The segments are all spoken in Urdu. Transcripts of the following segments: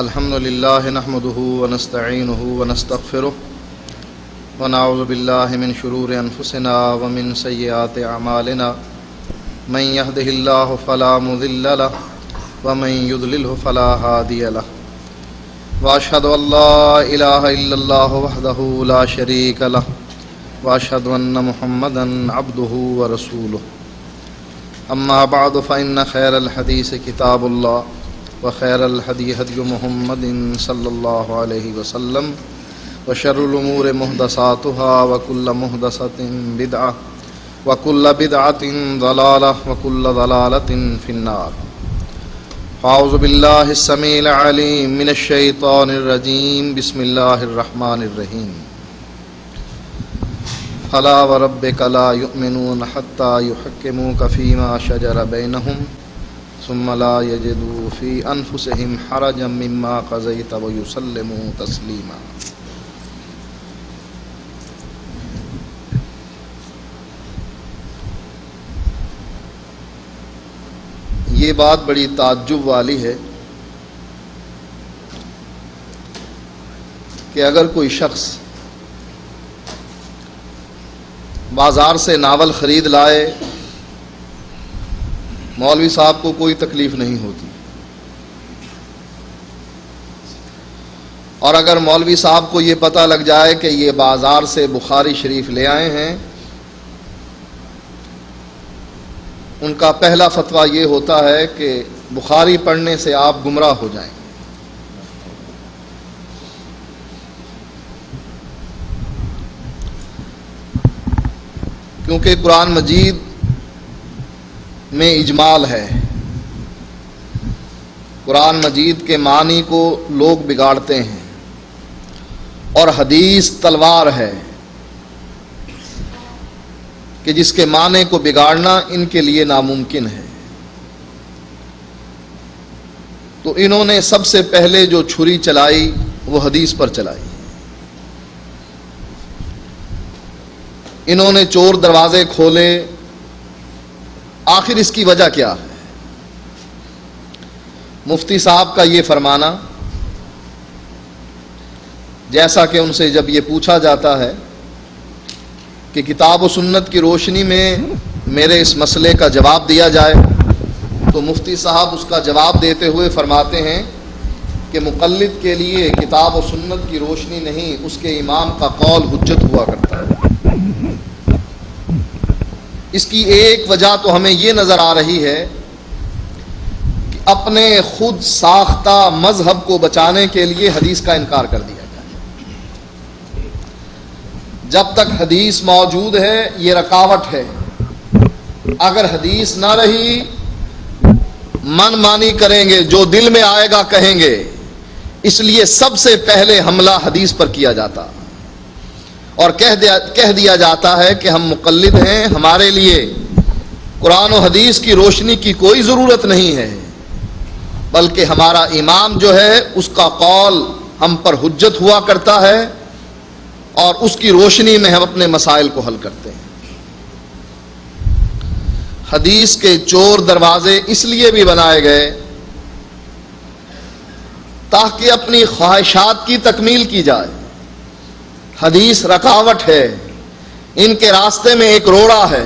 الحمد لله نحمده ونستعينه ونستغفره ونعوذ بالله من شرور أنفسنا ومن سيئات أعمالنا من يهده الله فلا مضل له ومن يضلله فلا هادي له وأشهد أن لا إله إلا الله وحده لا شريك له وأشهد أن محمدا عبده ورسوله أما بعد فإن خير الحديث كتاب الله وخير الهدي هدي محمد صلى الله عليه وسلم وشر الأمور محدثاتها وكل محدثة بدعة وكل بدعة ضلالة وكل ضلالة في النار. أعوذ بالله السميع العليم من الشيطان الرجيم. بسم الله الرحمن الرحيم. فلا وربك لا يؤمنون حتى يحكموك فيما شجر بينهم ثم لا يجدوا في أنفسهم حرجا مما قضيت ويسلموا تسليما. یہ بات بڑی تعجب والی ہے کہ اگر کوئی شخص بازار سے ناول خرید لائے، مولوی صاحب کو کوئی تکلیف نہیں ہوتی، اور اگر مولوی صاحب کو یہ پتہ لگ جائے کہ یہ بازار سے بخاری شریف لے آئے ہیں، ان کا پہلا فتویٰ یہ ہوتا ہے کہ بخاری پڑھنے سے آپ گمراہ ہو جائیں. کیونکہ قرآن مجید میں اجمال ہے، قرآن مجید کے معنی کو لوگ بگاڑتے ہیں، اور حدیث تلوار ہے کہ جس کے معنی کو بگاڑنا ان کے لیے ناممکن ہے. تو انہوں نے سب سے پہلے جو چھری چلائی وہ حدیث پر چلائی. انہوں نے چور دروازے کھولے. آخر اس کی وجہ کیا ہے؟ مفتی صاحب کا یہ فرمانا، جیسا کہ ان سے جب یہ پوچھا جاتا ہے کہ کتاب و سنت کی روشنی میں میرے اس مسئلے کا جواب دیا جائے، تو مفتی صاحب اس کا جواب دیتے ہوئے فرماتے ہیں کہ مقلد کے لیے کتاب و سنت کی روشنی نہیں، اس کے امام کا قول حجت ہوا کرتا ہے. اس کی ایک وجہ تو ہمیں یہ نظر آ رہی ہے کہ اپنے خود ساختہ مذہب کو بچانے کے لیے حدیث کا انکار کر دیا جائے. جب تک حدیث موجود ہے یہ رکاوٹ ہے. اگر حدیث نہ رہی، من مانی کریں گے، جو دل میں آئے گا کہیں گے. اس لیے سب سے پہلے حملہ حدیث پر کیا جاتا اور کہہ دیا جاتا ہے کہ ہم مقلد ہیں، ہمارے لیے قرآن و حدیث کی روشنی کی کوئی ضرورت نہیں ہے، بلکہ ہمارا امام جو ہے اس کا قول ہم پر حجت ہوا کرتا ہے، اور اس کی روشنی میں ہم اپنے مسائل کو حل کرتے ہیں. حدیث کے چور دروازے اس لیے بھی بنائے گئے تاکہ اپنی خواہشات کی تکمیل کی جائے. حدیث رکاوٹ ہے، ان کے راستے میں ایک روڑا ہے،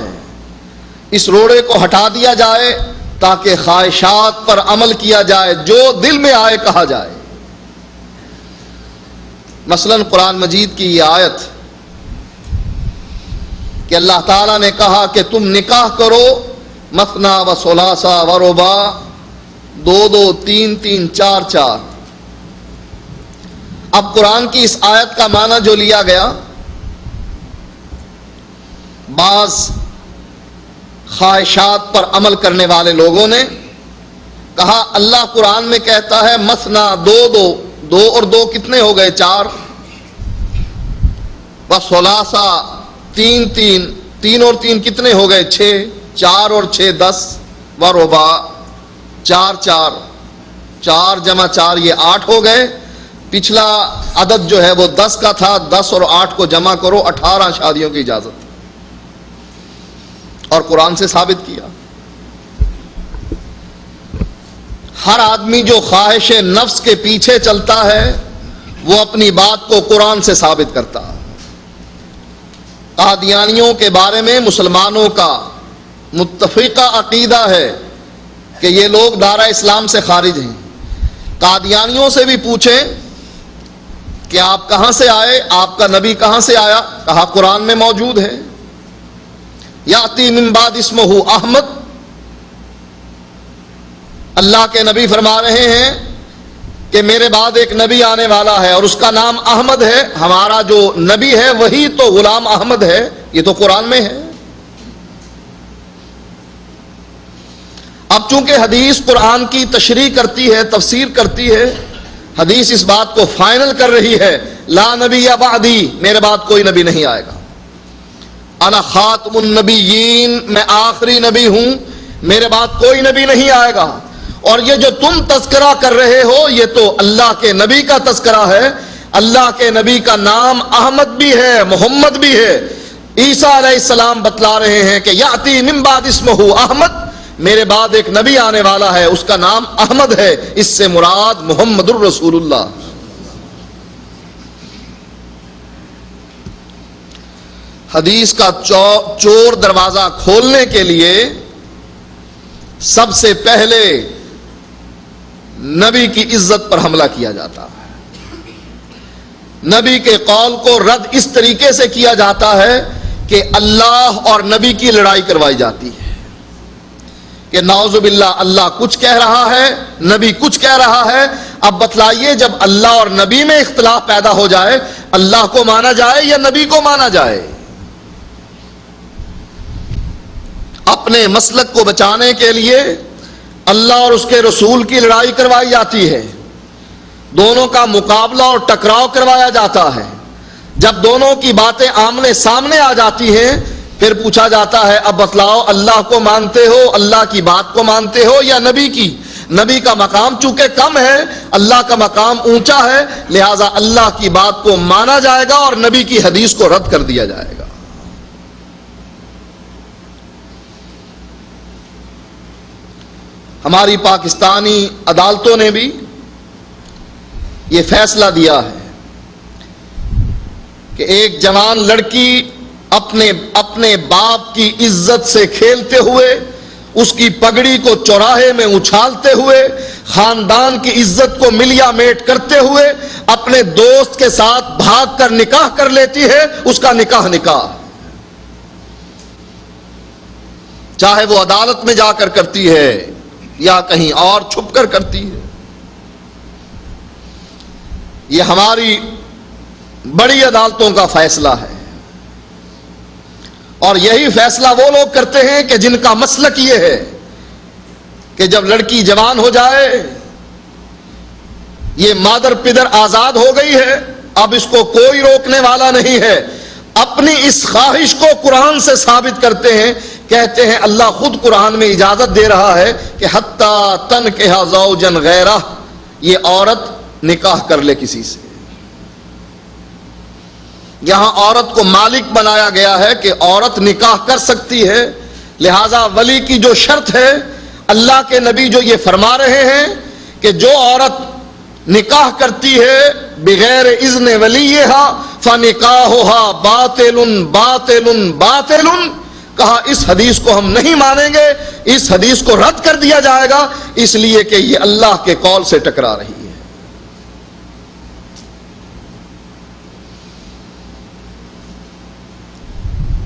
اس روڑے کو ہٹا دیا جائے تاکہ خواہشات پر عمل کیا جائے، جو دل میں آئے کہا جائے. مثلا قرآن مجید کی یہ آیت کہ اللہ تعالیٰ نے کہا کہ تم نکاح کرو مثنا و ثلاثہ و رباع، دو دو، تین تین، چار چار. اب قرآن کی اس آیت کا معنی جو لیا گیا، بعض خواہشات پر عمل کرنے والے لوگوں نے کہا اللہ قرآن میں کہتا ہے مثنا، دو دو، دو اور دو کتنے ہو گئے؟ چار. و ثلاثہ، تین تین، تین اور تین کتنے ہو گئے؟ چھ. چار اور چھ 10. و رباع، چار چار، چار جمع چار یہ 8 ہو گئے. پچھلا عدد جو ہے وہ 10 کا تھا، 10 اور 8 کو جمع کرو 18 شادیوں کی اجازت، اور قرآن سے ثابت کیا. ہر آدمی جو خواہش نفس کے پیچھے چلتا ہے وہ اپنی بات کو قرآن سے ثابت کرتا ہے۔ قادیانیوں کے بارے میں مسلمانوں کا متفقہ عقیدہ ہے کہ یہ لوگ دائرہ اسلام سے خارج ہیں۔ قادیانیوں سے بھی پوچھیں کہ آپ کہاں سے آئے، آپ کا نبی کہاں سے آیا؟ کہا قرآن میں موجود ہے، یاتی من بعد اسمہ احمد۔ اللہ کے نبی فرما رہے ہیں کہ میرے بعد ایک نبی آنے والا ہے اور اس کا نام احمد ہے۔ ہمارا جو نبی ہے وہی تو غلام احمد ہے، یہ تو قرآن میں ہے۔ اب چونکہ حدیث قرآن کی تشریح کرتی ہے، تفسیر کرتی ہے، حدیث اس بات کو فائنل کر رہی ہے لا نبی بعدی، میرے بعد کوئی نبی نہیں آئے گا، انا خاتم النبیین، میں آخری نبی ہوں، میرے بعد کوئی نبی نہیں آئے گا۔ اور یہ جو تم تذکرہ کر رہے ہو یہ تو اللہ کے نبی کا تذکرہ ہے۔ اللہ کے نبی کا نام احمد بھی ہے، محمد بھی ہے۔ عیسیٰ علیہ السلام بتلا رہے ہیں کہ یاتی من بعد اسمہ احمد، میرے بعد ایک نبی آنے والا ہے، اس کا نام احمد ہے، اس سے مراد محمد الرسول اللہ۔ حدیث کا چور دروازہ کھولنے کے لیے سب سے پہلے نبی کی عزت پر حملہ کیا جاتا ہے۔ نبی کے قول کو رد اس طریقے سے کیا جاتا ہے کہ اللہ اور نبی کی لڑائی کروائی جاتی ہے کہ نعوذ باللہ اللہ کچھ کہہ رہا ہے، نبی کچھ کہہ رہا ہے۔ اب بتلائیے جب اللہ اور نبی میں اختلاف پیدا ہو جائے، اللہ کو مانا جائے یا نبی کو مانا جائے؟ اپنے مسلک کو بچانے کے لیے اللہ اور اس کے رسول کی لڑائی کروائی جاتی ہے، دونوں کا مقابلہ اور ٹکراؤ کروایا جاتا ہے۔ جب دونوں کی باتیں آمنے سامنے آ جاتی ہیں پھر پوچھا جاتا ہے اب بتلاؤ اللہ کو مانتے ہو، اللہ کی بات کو مانتے ہو یا نبی کی؟ نبی کا مقام چونکہ کم ہے، اللہ کا مقام اونچا ہے، لہذا اللہ کی بات کو مانا جائے گا اور نبی کی حدیث کو رد کر دیا جائے گا۔ ہماری پاکستانی عدالتوں نے بھی یہ فیصلہ دیا ہے کہ ایک جوان لڑکی اپنے باپ کی عزت سے کھیلتے ہوئے، اس کی پگڑی کو چوراہے میں اچھالتے ہوئے، خاندان کی عزت کو ملیا میٹ کرتے ہوئے اپنے دوست کے ساتھ بھاگ کر نکاح کر لیتی ہے، اس کا نکاح چاہے وہ عدالت میں جا کر کرتی ہے یا کہیں اور چھپ کر کرتی ہے۔ یہ ہماری بڑی عدالتوں کا فیصلہ ہے، اور یہی فیصلہ وہ لوگ کرتے ہیں کہ جن کا مسلک یہ ہے کہ جب لڑکی جوان ہو جائے، یہ مادر پدر آزاد ہو گئی ہے، اب اس کو کوئی روکنے والا نہیں ہے، اپنی اس خواہش کو قرآن سے ثابت کرتے ہیں، کہتے ہیں اللہ خود قرآن میں اجازت دے رہا ہے کہ حتیٰ تنکح زوجا غیرہ، یہ عورت نکاح کر لے کسی سے۔ یہاں عورت کو مالک بنایا گیا ہے کہ عورت نکاح کر سکتی ہے، لہذا ولی کی جو شرط ہے، اللہ کے نبی جو یہ فرما رہے ہیں کہ جو عورت نکاح کرتی ہے بغیر اذن ولیہا فنکاحھا باطل باطل باطل، کہا اس حدیث کو ہم نہیں مانیں گے، اس حدیث کو رد کر دیا جائے گا، اس لیے کہ یہ اللہ کے قول سے ٹکرا رہی ہے۔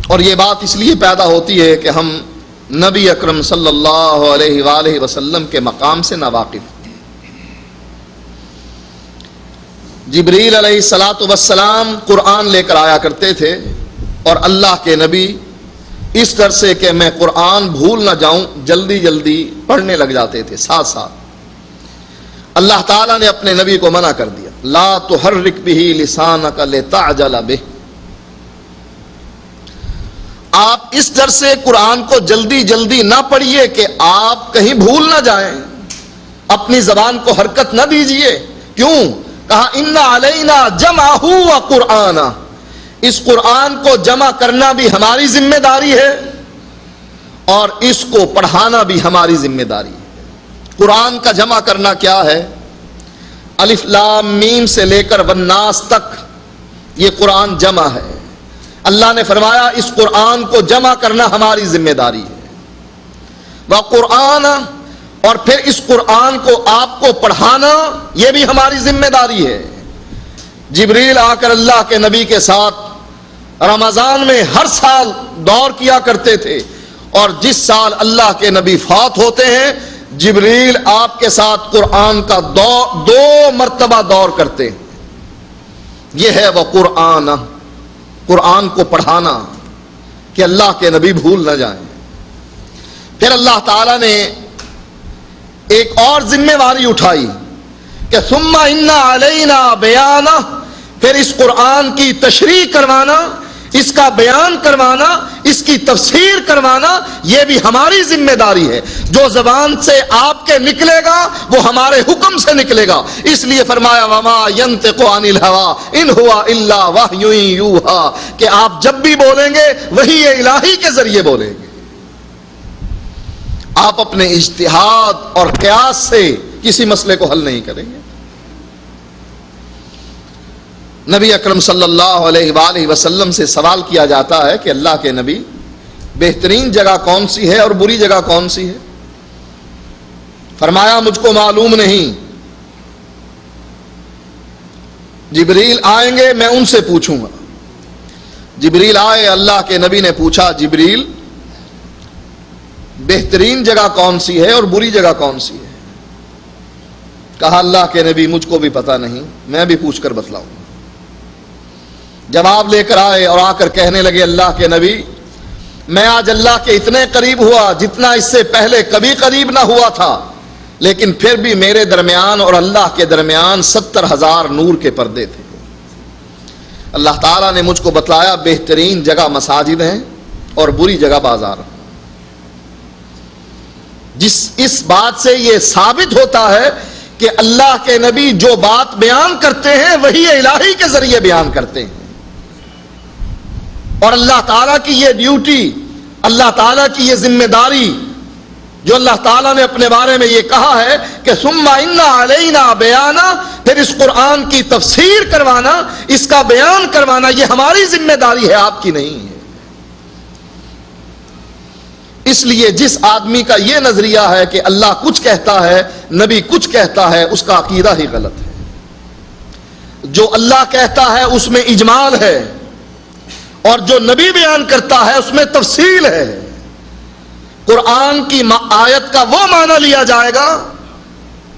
اور یہ بات اس لیے پیدا ہوتی ہے کہ ہم نبی اکرم صلی اللہ علیہ وآلہ وسلم کے مقام سے ناواقف۔ جبریل علیہ السلام قرآن لے کر آیا کرتے تھے اور اللہ کے نبی اس ڈر سے کہ میں قرآن بھول نہ جاؤں جلدی جلدی پڑھنے لگ جاتے تھے ساتھ ساتھ۔ اللہ تعالیٰ نے اپنے نبی کو منع کر دیا، لا تحرک بہ لسانک لتعجل بہ، آپ اس ڈر سے قرآن کو جلدی جلدی نہ پڑھیے کہ آپ کہیں بھول نہ جائیں، اپنی زبان کو حرکت نہ دیجیے۔ کیوں؟ کہا ان علینا جمعہ و قرآنہ، اس قرآن کو جمع کرنا بھی ہماری ذمہ داری ہے اور اس کو پڑھانا بھی ہماری ذمہ داری ہے۔ قرآن کا جمع کرنا کیا ہے؟ الف لام میم سے لے کر والناس تک یہ قرآن جمع ہے۔ اللہ نے فرمایا اس قرآن کو جمع کرنا ہماری ذمہ داری ہے۔ وقرآن، اور پھر اس قرآن کو آپ کو پڑھانا یہ بھی ہماری ذمہ داری ہے۔ جبریل آ کر اللہ کے نبی کے ساتھ رمضان میں ہر سال دور کیا کرتے تھے، اور جس سال اللہ کے نبی فوت ہوتے ہیں جبریل آپ کے ساتھ قرآن کا دو مرتبہ دور کرتے ہیں۔ یہ ہے وہ قرآن، قرآن کو پڑھانا کہ اللہ کے نبی بھول نہ جائیں۔ پھر اللہ تعالی نے ایک اور ذمہ داری اٹھائی کہ ثم ان علینا بیانہ، پھر اس قرآن کی تشریح کروانا، اس کا بیان کروانا، اس کی تفسیر کروانا یہ بھی ہماری ذمہ داری ہے۔ جو زبان سے آپ کے نکلے گا وہ ہمارے حکم سے نکلے گا، اس لیے فرمایا وما ينطق عن الهوى ان هو الا وحی یوحى، کہ آپ جب بھی بولیں گے وحی الہی کے ذریعے بولیں گے۔ آپ اپنے اجتہاد اور قیاس سے کسی مسئلے کو حل نہیں کریں گے۔ نبی اکرم صلی اللہ علیہ وآلہ وسلم سے سوال کیا جاتا ہے کہ اللہ کے نبی بہترین جگہ کون سی ہے اور بری جگہ کون سی ہے؟ فرمایا مجھ کو معلوم نہیں، جبریل آئیں گے میں ان سے پوچھوں گا۔ جبریل آئے، اللہ کے نبی نے پوچھا جبریل بہترین جگہ کون سی ہے اور بری جگہ کون سی ہے؟ کہا اللہ کے نبی مجھ کو بھی پتا نہیں، میں بھی پوچھ کر بتلاؤں گا۔ جواب لے کر آئے اور آ کر کہنے لگے اللہ کے نبی میں آج اللہ کے اتنے قریب ہوا جتنا اس سے پہلے کبھی قریب نہ ہوا تھا، لیکن پھر بھی میرے درمیان اور اللہ کے درمیان 70,000 نور کے پردے تھے۔ اللہ تعالیٰ نے مجھ کو بتلایا بہترین جگہ مساجد ہیں اور بری جگہ بازار۔ اس بات سے یہ ثابت ہوتا ہے کہ اللہ کے نبی جو بات بیان کرتے ہیں وہی الہی کے ذریعے بیان کرتے ہیں، اور اللہ تعالیٰ کی یہ ڈیوٹی، اللہ تعالیٰ کی یہ ذمہ داری جو اللہ تعالیٰ نے اپنے بارے میں یہ کہا ہے کہ ثم ان علینا بیانہ، پھر اس قرآن کی تفسیر کروانا، اس کا بیان کروانا یہ ہماری ذمہ داری ہے، آپ کی نہیں ہے۔ اس لیے جس آدمی کا یہ نظریہ ہے کہ اللہ کچھ کہتا ہے نبی کچھ کہتا ہے اس کا عقیدہ ہی غلط ہے۔ جو اللہ کہتا ہے اس میں اجمال ہے، اور جو نبی بیان کرتا ہے اس میں تفصیل ہے۔ قرآن کی آیت کا وہ معنی لیا جائے گا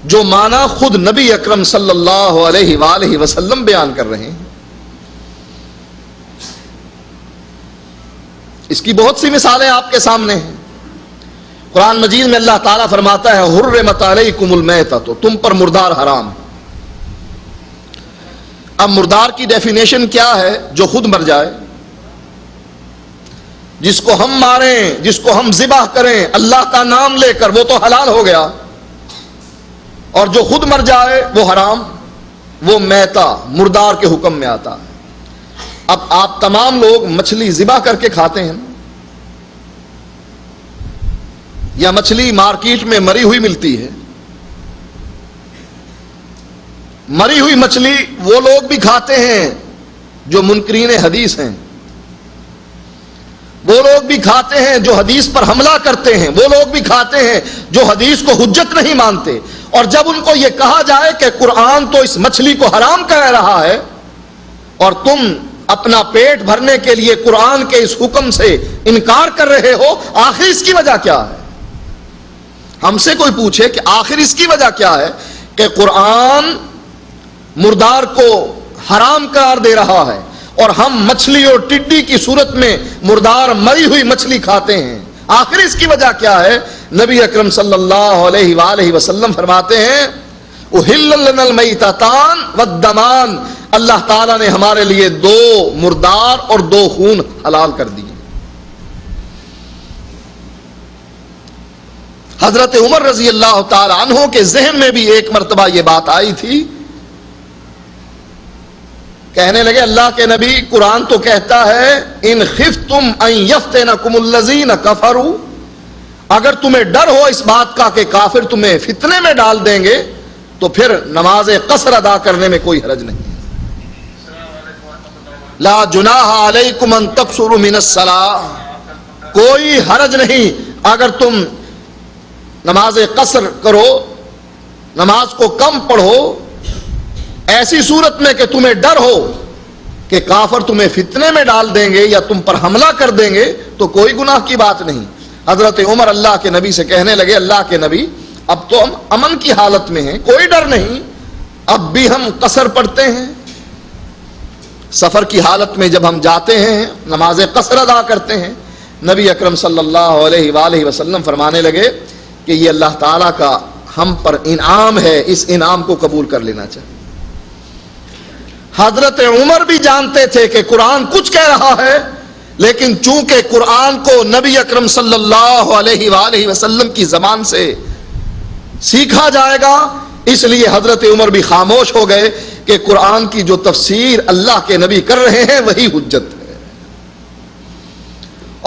جو معنی خود نبی اکرم صلی اللہ علیہ وآلہ وسلم بیان کر رہے ہیں۔ اس کی بہت سی مثالیں آپ کے سامنے ہیں۔ قرآن مجید میں اللہ تعالیٰ فرماتا ہے حرمت علیکم المیتۃ، تم پر مردار حرام۔ اب مردار کی ڈیفینیشن کیا ہے؟ جو خود مر جائے، جس کو ہم ماریں، جس کو ہم ذبح کریں اللہ کا نام لے کر، وہ تو حلال ہو گیا، اور جو خود مر جائے وہ حرام، وہ میتہ مردار کے حکم میں آتا ہے۔ اب آپ تمام لوگ مچھلی ذبح کر کے کھاتے ہیں، یا مچھلی مارکیٹ میں مری ہوئی ملتی ہے۔ مری ہوئی مچھلی وہ لوگ بھی کھاتے ہیں جو منکرین حدیث ہیں، وہ لوگ بھی کھاتے ہیں جو حدیث پر حملہ کرتے ہیں، وہ لوگ بھی کھاتے ہیں جو حدیث کو حجت نہیں مانتے۔ اور جب ان کو یہ کہا جائے کہ قرآن تو اس مچھلی کو حرام کہہ رہا ہے اور تم اپنا پیٹ بھرنے کے لیے قرآن کے اس حکم سے انکار کر رہے ہو، آخر اس کی وجہ کیا ہے؟ ہم سے کوئی پوچھے کہ آخر اس کی وجہ کیا ہے کہ قرآن مردار کو حرام قرار دے رہا ہے اور ہم مچھلی اور ٹڈی کی صورت میں مردار مری ہوئی مچھلی کھاتے ہیں، آخر اس کی وجہ کیا ہے؟ نبی اکرم صلی اللہ علیہ وآلہ وسلم فرماتے ہیں احل لنا المیتتان والدمان، اللہ تعالیٰ نے ہمارے لیے 2 مردار اور 2 خون حلال کر دیے۔ حضرت عمر رضی اللہ تعالی عنہ کے ذہن میں بھی ایک مرتبہ یہ بات آئی تھی، کہنے لگے اللہ کے نبی قرآن تو کہتا ہے ان خفتم ان یفتنکم الذین کفروا، اگر تمہیں ڈر ہو اس بات کا کہ کافر تمہیں فتنے میں ڈال دیں گے تو پھر نماز قصر ادا کرنے میں کوئی حرج نہیں. لا جناح علیکم ان تقصروا من الصلاۃ، کوئی حرج نہیں اگر تم نماز قصر کرو، نماز کو کم پڑھو، ایسی صورت میں کہ تمہیں ڈر ہو کہ کافر تمہیں فتنے میں ڈال دیں گے یا تم پر حملہ کر دیں گے تو کوئی گناہ کی بات نہیں. حضرت عمر اللہ کے نبی سے کہنے لگے اللہ کے نبی اب تو ہم امن کی حالت میں ہیں، کوئی ڈر نہیں، اب بھی ہم قصر پڑھتے ہیں. سفر کی حالت میں جب ہم جاتے ہیں نماز قصر ادا کرتے ہیں. نبی اکرم صلی اللہ علیہ وآلہ وسلم فرمانے لگے کہ یہ اللہ تعالیٰ کا ہم پر انعام ہے، اس انعام کو قبول کر لینا چاہیے. حضرت عمر بھی جانتے تھے کہ قرآن کچھ کہہ رہا ہے، لیکن چونکہ قرآن کو نبی اکرم صلی اللہ علیہ وآلہ وسلم کی زبان سے سیکھا جائے گا، اس لیے حضرت عمر بھی خاموش ہو گئے کہ قرآن کی جو تفسیر اللہ کے نبی کر رہے ہیں وہی حجت ہے،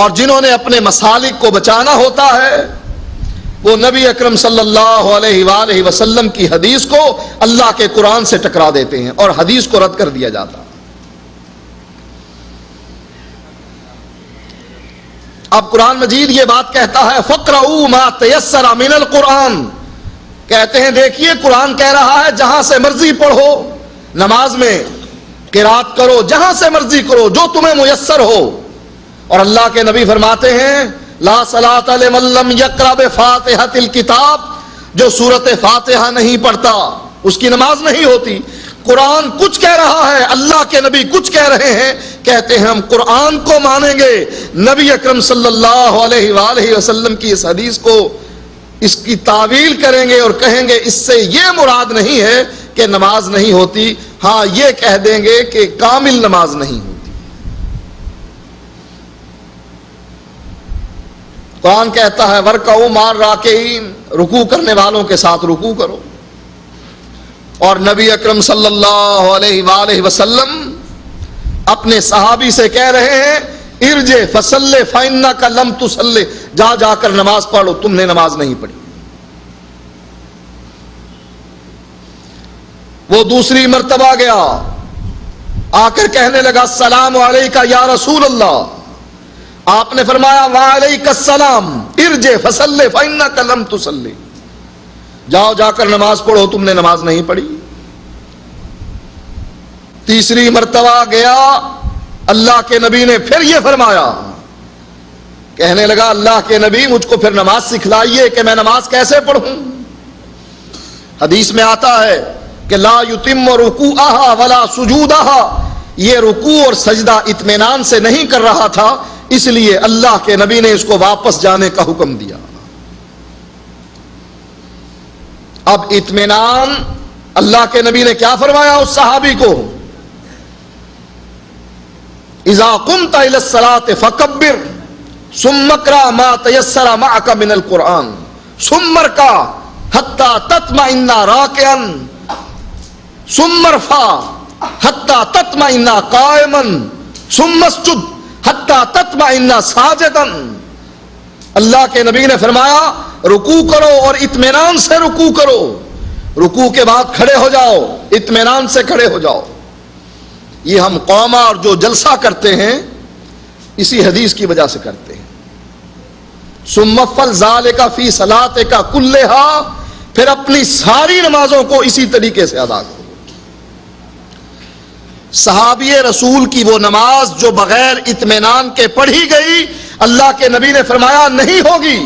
اور جنہوں نے اپنے مسالک کو بچانا ہوتا ہے وہ نبی اکرم صلی اللہ علیہ وآلہ وسلم کی حدیث کو اللہ کے قرآن سے ٹکرا دیتے ہیں اور حدیث کو رد کر دیا جاتا. اب قرآن مجید یہ بات کہتا ہے فَاقْرَؤُوا مَا تَيَسَّرَ مِنَ الْقُرْآنِ، کہتے ہیں دیکھیے قرآن کہہ رہا ہے جہاں سے مرضی پڑھو، نماز میں قرات کرو، جہاں سے مرضی کرو جو تمہیں میسر ہو. اور اللہ کے نبی فرماتے ہیں لا صلاۃ لمن لم یقرأ بفاتحۃ الکتاب، جو سورۃ فاتحہ نہیں پڑھتا اس کی نماز نہیں ہوتی. قرآن کچھ کہہ رہا ہے، اللہ کے نبی کچھ کہہ رہے ہیں، کہتے ہیں ہم قرآن کو مانیں گے، نبی اکرم صلی اللہ علیہ وآلہ وسلم کی اس حدیث کو اس کی تعویل کریں گے اور کہیں گے اس سے یہ مراد نہیں ہے کہ نماز نہیں ہوتی، ہاں یہ کہہ دیں گے کہ کامل نماز نہیں ہوتی. قرآن کہتا ہے وَارْكَعُوا مَعَ الرَّاكِعِينَ، رکوع کرنے والوں کے ساتھ رکوع کرو. اور نبی اکرم صلی اللہ علیہ وآلہ وسلم اپنے صحابی سے کہہ رہے ہیں ارجع فصلی فإنک لم تصلی، جا جا کر نماز پڑھو، تم نے نماز نہیں پڑھی. وہ دوسری مرتبہ گیا، آ کر کہنے لگا السلام علیکہ یا رسول اللہ. آپ نے فرمایا وعلیک السلام ارجع فصلی فإنک لم تصلی، جاؤ جا کر نماز پڑھو، تم نے نماز نہیں پڑھی. تیسری مرتبہ گیا، اللہ کے نبی نے پھر یہ فرمایا، کہنے لگا اللہ کے نبی مجھ کو پھر نماز سکھلائیے کہ میں نماز کیسے پڑھوں. حدیث میں آتا ہے کہ لا یتم رکوعہا ولا سجودہا، یہ رکوع اور سجدہ اطمینان سے نہیں کر رہا تھا، اس لیے اللہ کے نبی نے اس کو واپس جانے کا حکم دیا. اب اطمینان اللہ کے نبی نے کیا فرمایا اس صحابی کو اذا قمت الى الصلاة فکبر ثم اقرأ ما تيسر معك من القرآن ثم اركع حتى تطمئن راكعا ثم ارفع حتى تطمئن قائما ثم اسجد حتى تطمئن ساجدا. اللہ کے نبی نے فرمایا رکوع کرو اور اطمینان سے رکوع کرو، رکوع کے بعد کھڑے ہو جاؤ، اطمینان سے کھڑے ہو جاؤ. یہ ہم قوما اور جو جلسہ کرتے ہیں اسی حدیث کی وجہ سے کرتے ہیں. ثم افعل ذلك في صلاتك كلها، پھر اپنی ساری نمازوں کو اسی طریقے سے ادا کرو. صحابی رسول کی وہ نماز جو بغیر اطمینان کے پڑھی گئی، اللہ کے نبی نے فرمایا نہیں ہوگی.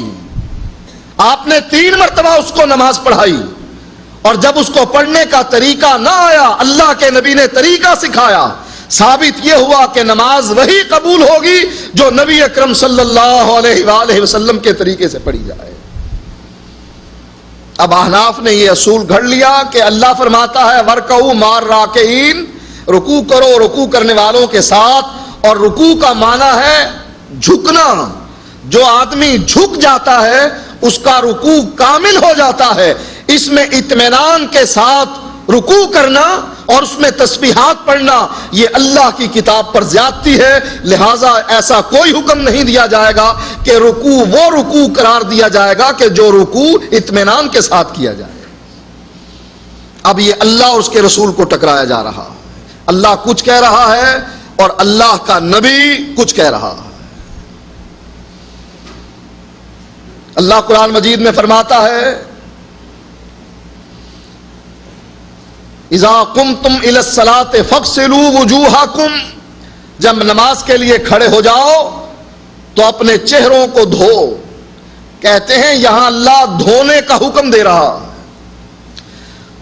آپ نے 3 مرتبہ اس کو نماز پڑھائی، اور جب اس کو پڑھنے کا طریقہ نہ آیا اللہ کے نبی نے طریقہ سکھایا. ثابت یہ ہوا کہ نماز وہی قبول ہوگی جو نبی اکرم صلی اللہ علیہ وآلہ وسلم کے طریقے سے پڑھی جائے. اب احناف نے یہ اصول گھڑ لیا کہ اللہ فرماتا ہے وَارْكَعُوا مَعَ الرَّاكِعِينَ، رکوع کرو رکوع کرنے والوں کے ساتھ. اور رکوع کا معنی ہے جھکنا، جو آدمی جھک جاتا ہے اس کا رکوع کامل ہو جاتا ہے. اس میں اطمینان کے ساتھ رکوع کرنا اور اس میں تسبیحات پڑھنا یہ اللہ کی کتاب پر زیادتی ہے، لہذا ایسا کوئی حکم نہیں دیا جائے گا کہ رکوع وہ رکوع قرار دیا جائے گا کہ جو رکوع اطمینان کے ساتھ کیا جائے۔ اب یہ اللہ اور اس کے رسول کو ٹکرایا جا رہا ہے، اللہ کچھ کہہ رہا ہے اور اللہ کا نبی کچھ کہہ رہا ہے۔ اللہ قرآن مجید میں فرماتا ہے اذا قمتم الى الصلاة فاغسلوا وجوہکم، جب نماز کے لیے کھڑے ہو جاؤ تو اپنے چہروں کو دھو۔ کہتے ہیں یہاں اللہ دھونے کا حکم دے رہا،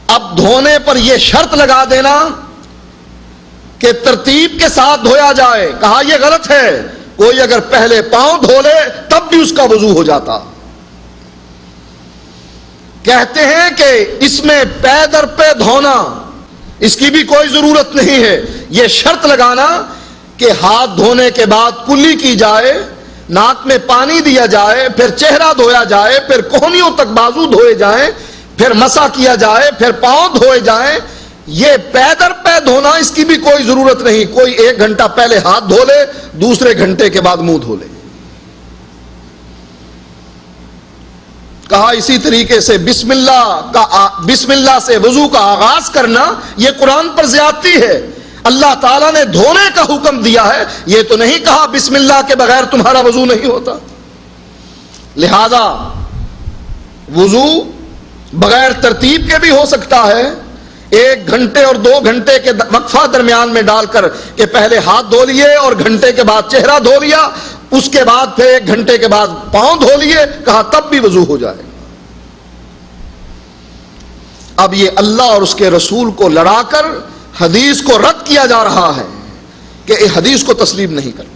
اب دھونے پر یہ شرط لگا دینا کہ ترتیب کے ساتھ دھویا جائے، کہا یہ غلط ہے، کوئی اگر پہلے پاؤں دھو لے تب بھی اس کا وضو ہو جاتا۔ کہتے ہیں کہ اس میں پے در پے دھونا اس کی بھی کوئی ضرورت نہیں ہے، یہ شرط لگانا کہ ہاتھ دھونے کے بعد کلی کی جائے، ناک میں پانی دیا جائے، پھر چہرہ دھویا جائے، پھر کوہنیوں تک بازو دھوئے جائیں، پھر مسح کیا جائے، پھر پاؤں دھوئے جائیں، یہ پے در پے دھونا اس کی بھی کوئی ضرورت نہیں، کوئی 1 گھنٹہ پہلے ہاتھ دھو لے، دوسرے گھنٹے کے بعد منہ دھو لے۔ کہا اسی طریقے سے بسم اللہ سے وضو کا آغاز کرنا یہ قرآن پر زیادتی ہے۔ اللہ تعالیٰ نے دھونے کا حکم دیا ہے، یہ تو نہیں کہا بسم اللہ کے بغیر تمہارا وضو نہیں ہوتا۔ لہذا وضو بغیر ترتیب کے بھی ہو سکتا ہے، 1 گھنٹے اور 2 گھنٹے کے وقفہ درمیان میں ڈال کر کہ پہلے ہاتھ دھو لیے اور گھنٹے کے بعد چہرہ دھو لیا، اس کے بعد پھر 1 گھنٹے کے بعد پاؤں دھو لیے، کہا تب بھی وضو ہو جائے گا۔ اب یہ اللہ اور اس کے رسول کو لڑا کر حدیث کو رد کیا جا رہا ہے کہ یہ حدیث کو تسلیم نہیں کرنا۔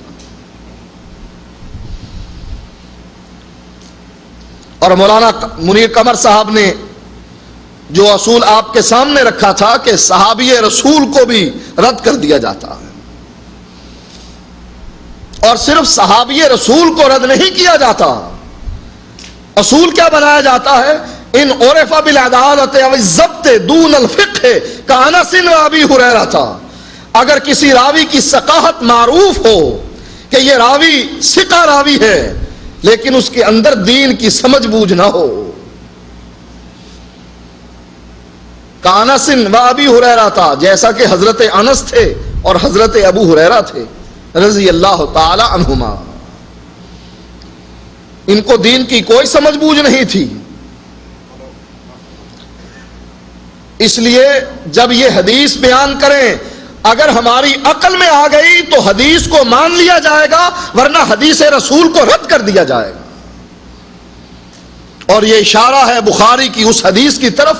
اور مولانا منیر قمر صاحب نے جو اصول آپ کے سامنے رکھا تھا کہ صحابی رسول کو بھی رد کر دیا جاتا ہے، اور صرف صحابی رسول کو رد نہیں کیا جاتا، اصول کیا بنایا جاتا ہے؟ ان عرف بالعدالت او الضبط دون الفقہ کانس و ابی ہریرہ تھا۔ اگر کسی راوی کی ثقاہت معروف ہو کہ یہ راوی ثقہ راوی ہے لیکن اس کے اندر دین کی سمجھ بوجھ نہ ہو، کانس و ابی ہریرہ تھا، جیسا کہ حضرت انس تھے اور حضرت ابو ہریرہ تھے رضی اللہ تعالی عنہما، ان کو دین کی کوئی سمجھ بوجھ نہیں تھی۔ اس لیے جب یہ حدیث بیان کریں اگر ہماری عقل میں آ گئی تو حدیث کو مان لیا جائے گا، ورنہ حدیث رسول کو رد کر دیا جائے گا۔ اور یہ اشارہ ہے بخاری کی اس حدیث کی طرف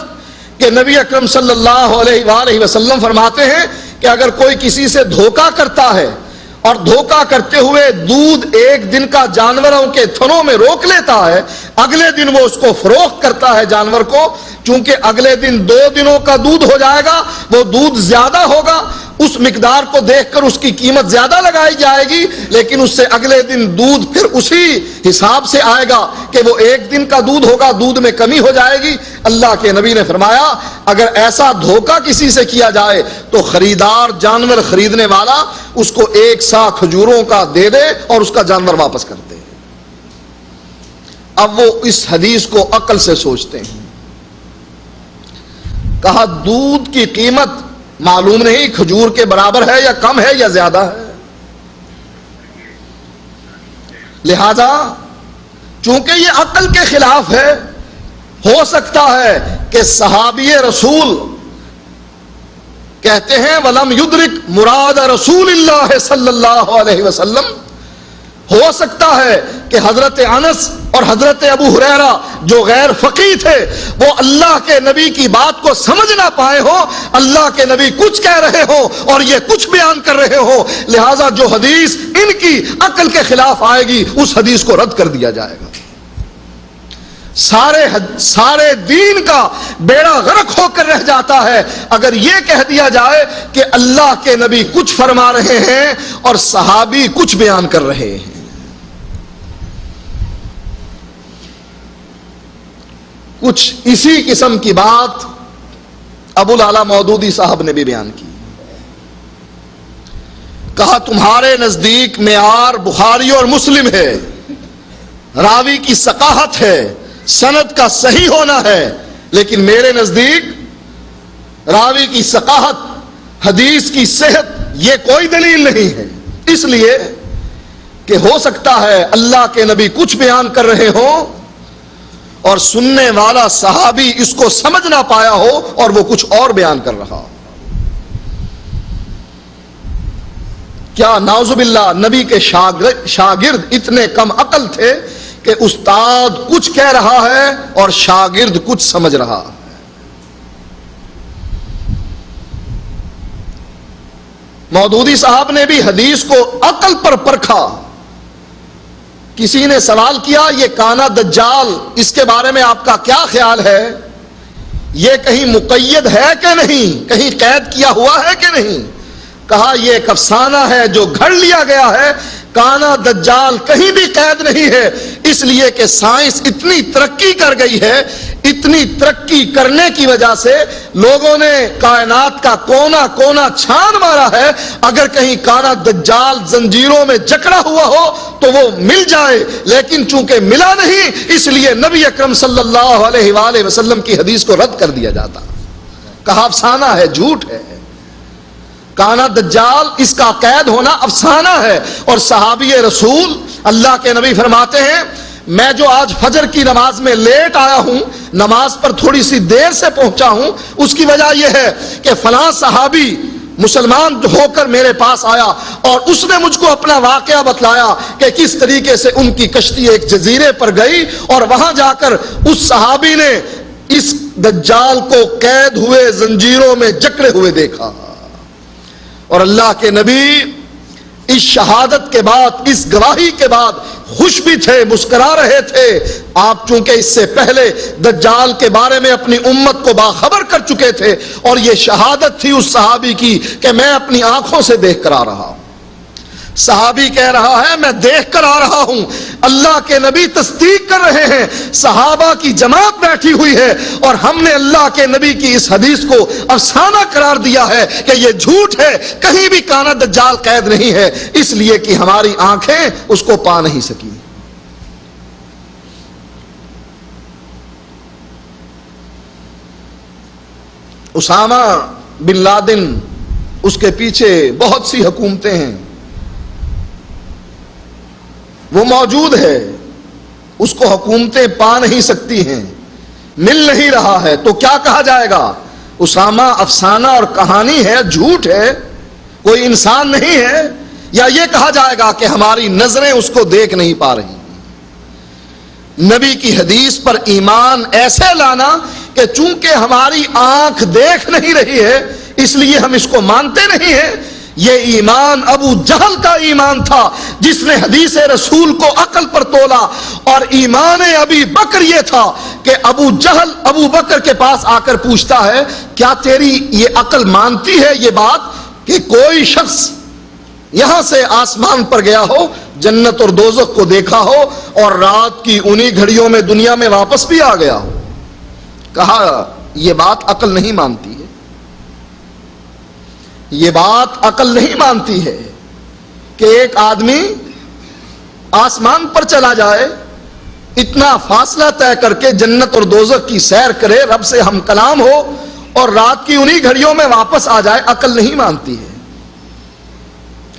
کہ نبی اکرم صلی اللہ علیہ وآلہ وسلم فرماتے ہیں کہ اگر کوئی کسی سے دھوکہ کرتا ہے اور دھوکہ کرتے ہوئے دودھ 1 دن کا جانوروں کے تھنوں میں روک لیتا ہے، اگلے دن وہ اس کو فروخت کرتا ہے جانور کو، چونکہ اگلے دن 2 دنوں کا دودھ ہو جائے گا، وہ دودھ زیادہ ہوگا، اس مقدار کو دیکھ کر اس کی قیمت زیادہ لگائی جائے گی، لیکن اس سے اگلے دن دودھ پھر اسی حساب سے آئے گا کہ وہ 1 دن کا دودھ ہوگا، دودھ میں کمی ہو جائے گی۔ اللہ کے نبی نے فرمایا اگر ایسا دھوکہ کسی سے کیا جائے تو خریدار جانور خریدنے والا اس کو 1 سا کھجوروں کا دے دے اور اس کا جانور واپس کر دے۔ اب وہ اس حدیث کو عقل سے سوچتے ہیں، کہا دودھ کی قیمت معلوم نہیں کھجور کے برابر ہے یا کم ہے یا زیادہ ہے، لہذا چونکہ یہ عقل کے خلاف ہے، ہو سکتا ہے کہ صحابی رسول کہتے ہیں وَلَمْ يُدْرِكْ مراد رسول اللہ صلی اللہ علیہ وسلم، ہو سکتا ہے کہ حضرت انس اور حضرت ابو ہریرہ جو غیر فقیہ تھے وہ اللہ کے نبی کی بات کو سمجھ نہ پائے ہو، اللہ کے نبی کچھ کہہ رہے ہو اور یہ کچھ بیان کر رہے ہو، لہذا جو حدیث ان کی عقل کے خلاف آئے گی اس حدیث کو رد کر دیا جائے گا۔ سارے دین کا بیڑا غرق ہو کر رہ جاتا ہے اگر یہ کہہ دیا جائے کہ اللہ کے نبی کچھ فرما رہے ہیں اور صحابی کچھ بیان کر رہے ہیں۔ کچھ اسی قسم کی بات ابو العلا مودودی صاحب نے بھی بیان کی. کہا تمہارے نزدیک معیار بخاری اور مسلم ہے، راوی کی ثقافت ہے، سند کا صحیح ہونا ہے، لیکن میرے نزدیک راوی کی ثقافت، حدیث کی صحت یہ کوئی دلیل نہیں ہے. اس لیے کہ ہو سکتا ہے اللہ کے نبی کچھ بیان کر رہے ہوں اور سننے والا صحابی اس کو سمجھ نہ پایا ہو اور وہ کچھ اور بیان کر رہا ہو. کیا نعوذ باللہ نبی کے شاگرد اتنے کم عقل تھے کہ استاد کچھ کہہ رہا ہے اور شاگرد کچھ سمجھ رہا ہے. مودودی صاحب نے بھی حدیث کو عقل پر پرکھا. کسی نے سوال کیا یہ کانا دجال اس کے بارے میں آپ کا کیا خیال ہے؟ یہ کہیں مقید ہے کہ نہیں؟ کہیں قید کیا ہوا ہے کہ نہیں؟ کہا یہ ایک افسانہ ہے جو گھڑ لیا گیا ہے. کانا دجال کہیں بھی قید نہیں ہے، اس لیے کہ سائنس اتنی ترقی کر گئی ہے، اتنی ترقی کرنے کی وجہ سے لوگوں نے کائنات کا کونا کونا چھان مارا ہے. اگر کہیں کانا دجال زنجیروں میں جکڑا ہوا ہو تو وہ مل جائے، لیکن چونکہ ملا نہیں اس لیے نبی اکرم صلی اللہ علیہ وآلہ وسلم کی حدیث کو رد کر دیا جاتا. کہا افسانہ ہے، جھوٹ ہے. کانا دجال اس کا قید ہونا افسانہ ہے. اور صحابی رسول اللہ کے نبی فرماتے ہیں میں جو آج فجر کی نماز میں لیٹ آیا ہوں، نماز پر تھوڑی سی دیر سے پہنچا ہوں، اس کی وجہ یہ ہے کہ فلاں صحابی مسلمان ہو کر میرے پاس آیا اور اس نے مجھ کو اپنا واقعہ بتلایا کہ کس طریقے سے ان کی کشتی ایک جزیرے پر گئی اور وہاں جا کر اس صحابی نے اس دجال کو قید ہوئے زنجیروں میں جکڑے ہوئے دیکھا. اور اللہ کے نبی اس شہادت کے بعد، اس گواہی کے بعد خوش بھی تھے، مسکرا رہے تھے. آپ چونکہ اس سے پہلے دجال کے بارے میں اپنی امت کو باخبر کر چکے تھے اور یہ شہادت تھی اس صحابی کی کہ میں اپنی آنکھوں سے دیکھ کر آ رہا ہوں. صحابی کہہ رہا ہے میں دیکھ کر آ رہا ہوں. اللہ کے نبی تصدیق کر رہے ہیں، صحابہ کی جماعت بیٹھی ہوئی ہے اور ہم نے اللہ کے نبی کی اس حدیث کو افسانہ قرار دیا ہے کہ یہ جھوٹ ہے، کہیں بھی کانا دجال قید نہیں ہے، اس لیے کہ ہماری آنکھیں اس کو پا نہیں سکی. اسامہ بن لادن، اس کے پیچھے بہت سی حکومتیں ہیں، وہ موجود ہے، اس کو حکومتیں پا نہیں سکتی ہیں، مل نہیں رہا ہے، تو کیا کہا جائے گا؟ اسامہ افسانہ اور کہانی ہے، جھوٹ ہے، کوئی انسان نہیں ہے؟ یا یہ کہا جائے گا کہ ہماری نظریں اس کو دیکھ نہیں پا رہی؟ نبی کی حدیث پر ایمان ایسے لانا کہ چونکہ ہماری آنکھ دیکھ نہیں رہی ہے اس لیے ہم اس کو مانتے نہیں ہیں، یہ ایمان ابو جہل کا ایمان تھا جس نے حدیث رسول کو عقل پر تولا. اور ایمان ابی بکر یہ تھا کہ ابو جہل ابو بکر کے پاس آ کر پوچھتا ہے کیا تیری یہ عقل مانتی ہے یہ بات کہ کوئی شخص یہاں سے آسمان پر گیا ہو، جنت اور دوزخ کو دیکھا ہو اور رات کی انہی گھڑیوں میں دنیا میں واپس بھی آ گیا ہو؟ کہا یہ بات عقل نہیں مانتی ہے، یہ بات عقل نہیں مانتی ہے کہ ایک آدمی آسمان پر چلا جائے، اتنا فاصلہ طے کر کے جنت اور دوزخ کی سیر کرے، رب سے ہم کلام ہو اور رات کی انہی گھڑیوں میں واپس آ جائے، عقل نہیں مانتی ہے.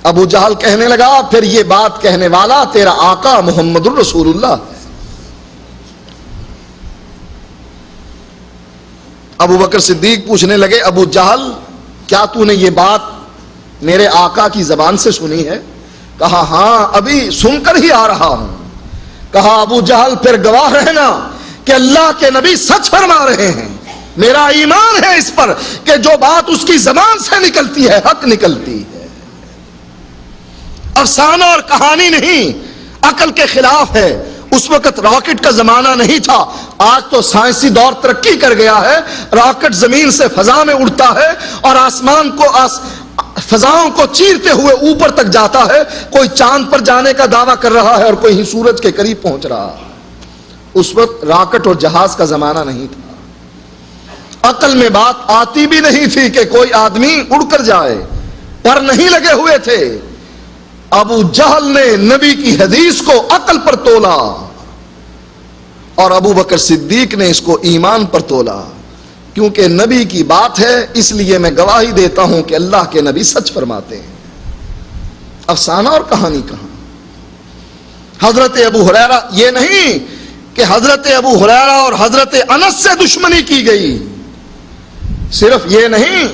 ابو جہل کہنے لگا پھر یہ بات کہنے والا تیرا آقا محمد الرسول اللہ. ابو بکر صدیق پوچھنے لگے ابو جہل کیا تو نے یہ بات میرے آقا کی زبان سے سنی ہے؟ کہا ہاں ابھی سن کر ہی آ رہا ہوں. کہا ابو جہل پھر گواہ رہنا کہ اللہ کے نبی سچ فرما رہے ہیں، میرا ایمان ہے اس پر کہ جو بات اس کی زبان سے نکلتی ہے حق نکلتی ہے، افسانہ اور کہانی نہیں، عقل کے خلاف ہے. اس وقت راکٹ کا زمانہ نہیں تھا، آج تو سائنسی دور ترقی کر گیا ہے، راکٹ زمین سے فضا میں اڑتا ہے اور آسمان کو فضاؤں کو چیرتے ہوئے اوپر تک جاتا ہے. کوئی چاند پر جانے کا دعویٰ کر رہا ہے اور کوئی سورج کے قریب پہنچ رہا ہے. اس وقت راکٹ اور جہاز کا زمانہ نہیں تھا. عقل میں بات آتی بھی نہیں تھی کہ کوئی آدمی اڑ کر جائے، پر نہیں لگے ہوئے تھے۔ ابو جہل نے نبی کی حدیث کو عقل پر تولا اور ابو بکر صدیق نے اس کو ایمان پر تولا، کیونکہ نبی کی بات ہے اس لیے میں گواہی دیتا ہوں کہ اللہ کے نبی سچ فرماتے ہیں۔ افسانہ اور کہانی کہاں؟ حضرت ابو ہریرہ، یہ نہیں کہ حضرت ابو ہریرہ اور حضرت انس سے دشمنی کی گئی، صرف یہ نہیں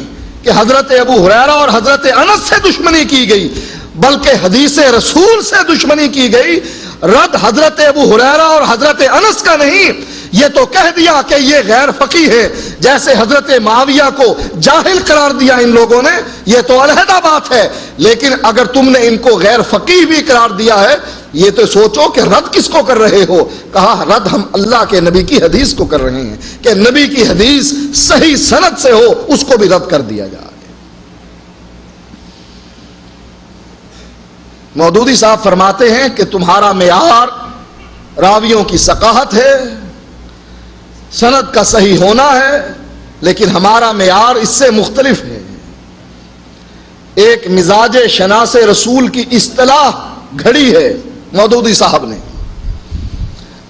کہ حضرت ابو ہریرہ اور حضرت انس سے دشمنی کی گئی، بلکہ حدیث رسول سے دشمنی کی گئی۔ رد حضرت ابو ہریرہ اور حضرت انس کا نہیں، یہ تو کہہ دیا کہ یہ غیر فقیہ ہے، جیسے حضرت معاویہ کو جاہل قرار دیا ان لوگوں نے، یہ تو علیحدہ بات ہے، لیکن اگر تم نے ان کو غیر فقیہ بھی قرار دیا ہے، یہ تو سوچو کہ رد کس کو کر رہے ہو؟ کہا رد ہم اللہ کے نبی کی حدیث کو کر رہے ہیں، کہ نبی کی حدیث صحیح سند سے ہو اس کو بھی رد کر دیا جائے۔ مودودی صاحب فرماتے ہیں کہ تمہارا معیار راویوں کی ثقافت ہے، سند کا صحیح ہونا ہے، لیکن ہمارا معیار اس سے مختلف ہے۔ ایک مزاج شناس رسول کی اصطلاح گھڑی ہے مودودی صاحب نے،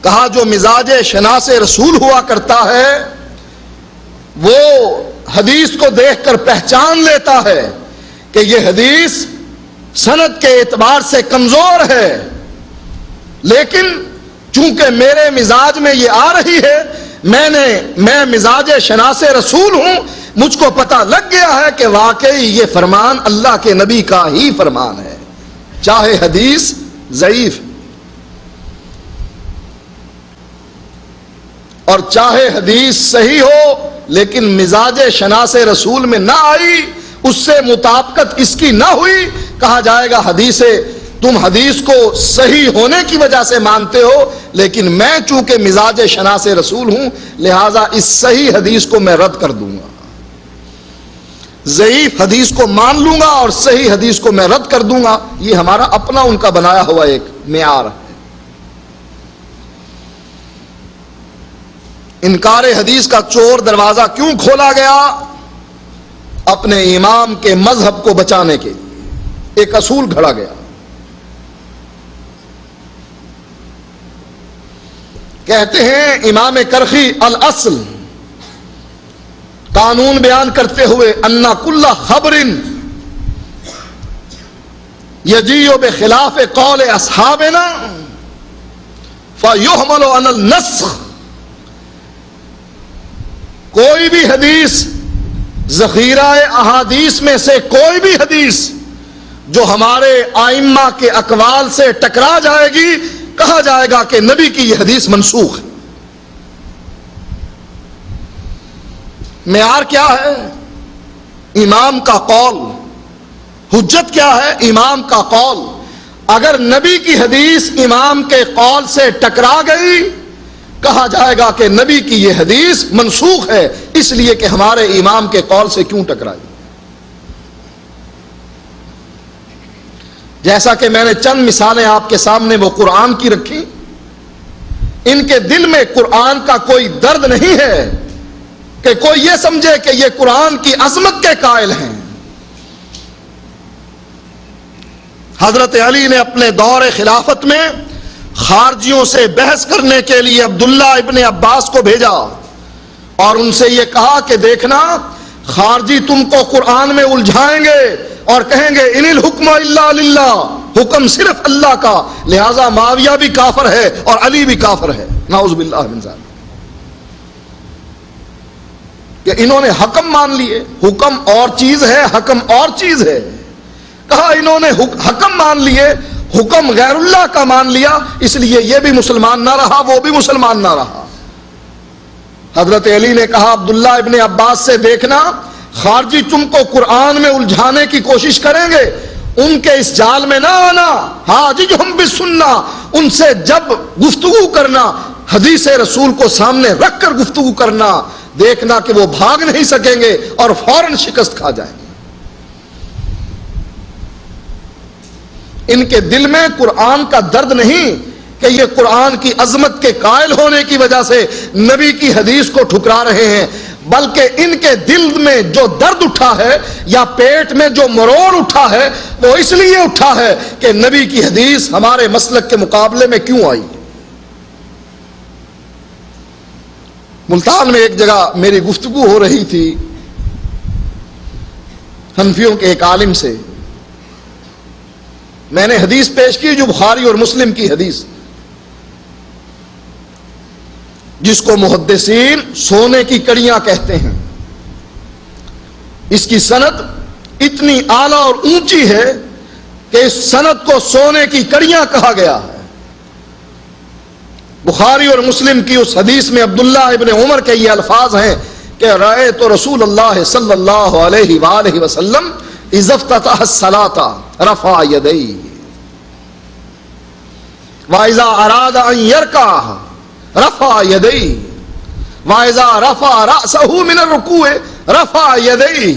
کہا جو مزاج شناس رسول ہوا کرتا ہے وہ حدیث کو دیکھ کر پہچان لیتا ہے کہ یہ حدیث سند کے اعتبار سے کمزور ہے، لیکن چونکہ میرے مزاج میں یہ آ رہی ہے، میں مزاج شناس رسول ہوں، مجھ کو پتہ لگ گیا ہے کہ واقعی یہ فرمان اللہ کے نبی کا ہی فرمان ہے، چاہے حدیث ضعیف اور چاہے حدیث صحیح ہو، لیکن مزاج شناس رسول میں نہ آئی، اس سے مطابقت اس کی نہ ہوئی، کہا جائے گا تم حدیث کو صحیح ہونے کی وجہ سے مانتے ہو، لیکن میں چونکہ مزاج شناس رسول ہوں لہذا اس صحیح حدیث کو میں رد کر دوں گا، ضعیف حدیث کو مان لوں گا اور صحیح حدیث کو میں رد کر دوں گا۔ یہ ہمارا اپنا ان کا بنایا ہوا ایک معیار ہے۔ انکار حدیث کا چور دروازہ کیوں کھولا گیا؟ اپنے امام کے مذہب کو بچانے کے لیے ایک اصول گھڑا گیا۔ کہتے ہیں امام کرخی الاصل قانون بیان کرتے ہوئے ان کل خبر یجیء بخلاف قول اصحابنا فیحمل علی النسخ، کوئی بھی حدیث ذخیرہ احادیث میں سے کوئی بھی حدیث جو ہمارے ائمہ کے اقوال سے ٹکرا جائے گی، کہا جائے گا کہ نبی کی یہ حدیث منسوخ ہے۔ معیار کیا ہے؟ امام کا قول۔ حجت کیا ہے؟ امام کا قول۔ اگر نبی کی حدیث امام کے قول سے ٹکرا گئی، کہا جائے گا کہ نبی کی یہ حدیث منسوخ ہے، اس لیے کہ ہمارے امام کے قول سے کیوں ٹکرائی۔ جیسا کہ میں نے چند مثالیں آپ کے سامنے وہ قرآن کی رکھی، ان کے دل میں قرآن کا کوئی درد نہیں ہے کہ کوئی یہ سمجھے کہ یہ قرآن کی عظمت کے قائل ہیں۔ حضرت علی نے اپنے دور خلافت میں خارجیوں سے بحث کرنے کے لیے عبداللہ ابن عباس کو بھیجا اور ان سے یہ کہا کہ دیکھنا خارجی تم کو قرآن میں الجھائیں گے اور کہیں گے ان الحکم الا للہ، حکم صرف اللہ کا، لہذا معاویہ بھی کافر ہے اور علی بھی کافر ہے، نعوذ باللہ من ذلک۔ کہ انہوں نے حکم مان لیے، حکم اور چیز ہے، حکم اور چیز ہے۔ کہا انہوں نے حکم مان لیے، حکم غیر اللہ کا مان لیا، اس لیے یہ بھی مسلمان نہ رہا، وہ بھی مسلمان نہ رہا۔ حضرت علی نے کہا عبداللہ ابن عباس سے دیکھنا خارجی تم کو قرآن میں الجھانے کی کوشش کریں گے، ان کے اس جال میں نہ آنا، حاججہم بالسنہ، ان سے جب گفتگو کرنا حدیث رسول کو سامنے رکھ کر گفتگو کرنا، دیکھنا کہ وہ بھاگ نہیں سکیں گے اور فوراً شکست کھا جائیں گے۔ ان کے دل میں قرآن کا درد نہیں کہ یہ قرآن کی عظمت کے قائل ہونے کی وجہ سے نبی کی حدیث کو ٹھکرا رہے ہیں، بلکہ ان کے دل میں جو درد اٹھا ہے یا پیٹ میں جو مروڑ اٹھا ہے وہ اس لیے اٹھا ہے کہ نبی کی حدیث ہمارے مسلک کے مقابلے میں کیوں آئی۔ ملتان میں ایک جگہ میری گفتگو ہو رہی تھی حنفیوں کے ایک عالم سے، میں نے حدیث پیش کی جو بخاری اور مسلم کی حدیث، جس کو محدثین سونے کی کڑیاں کہتے ہیں۔ اس کی سند اتنی اعلیٰ اور اونچی ہے کہ اس سند کو سونے کی کڑیاں کہا گیا ہے۔ بخاری اور مسلم کی اس حدیث میں عبداللہ ابن عمر کے یہ الفاظ ہیں کہ رأیت رسول اللہ صلی اللہ علیہ وآلہ وسلم اذا افتتح الصلاة رفع یدیہ وَإِذَا أَرَادَ أَن يَرْكَعَ رفع یدیہ وَإِذَا رَفَعَ رَأْسَهُ مِنَ الرُّكُوعِ رفع یدیہ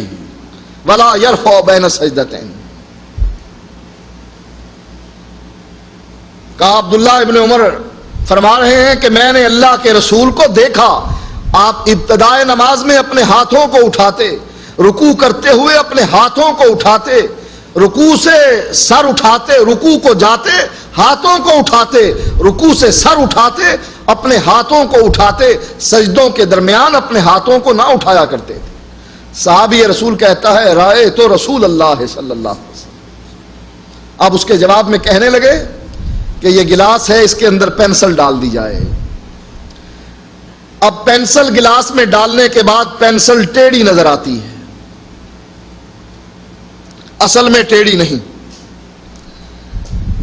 وَلَا يَرْفَعُ بَيْنَ سَجْدَتَيْن۔ کہا عبداللہ ابن عمر فرما رہے ہیں کہ میں نے اللہ کے رسول کو دیکھا، آپ ابتدائے نماز میں اپنے ہاتھوں کو اٹھاتے، رکوع کرتے ہوئے اپنے ہاتھوں کو اٹھاتے، رکوع سے سر اٹھاتے، رکوع کو جاتے ہاتھوں کو اٹھاتے، رکوع سے سر اٹھاتے اپنے ہاتھوں کو اٹھاتے، سجدوں کے درمیان اپنے ہاتھوں کو نہ اٹھایا کرتے تھے۔ صحابی رسول کہتا ہے رائے تو رسول اللہ صلی اللہ علیہ وسلم۔ اب اس کے جواب میں کہنے لگے کہ یہ گلاس ہے، اس کے اندر پینسل ڈال دی جائے۔ اب پینسل گلاس میں ڈالنے کے بعد پینسل ٹیڑھی نظر آتی ہے، اصل میں ٹیڑھی نہیں۔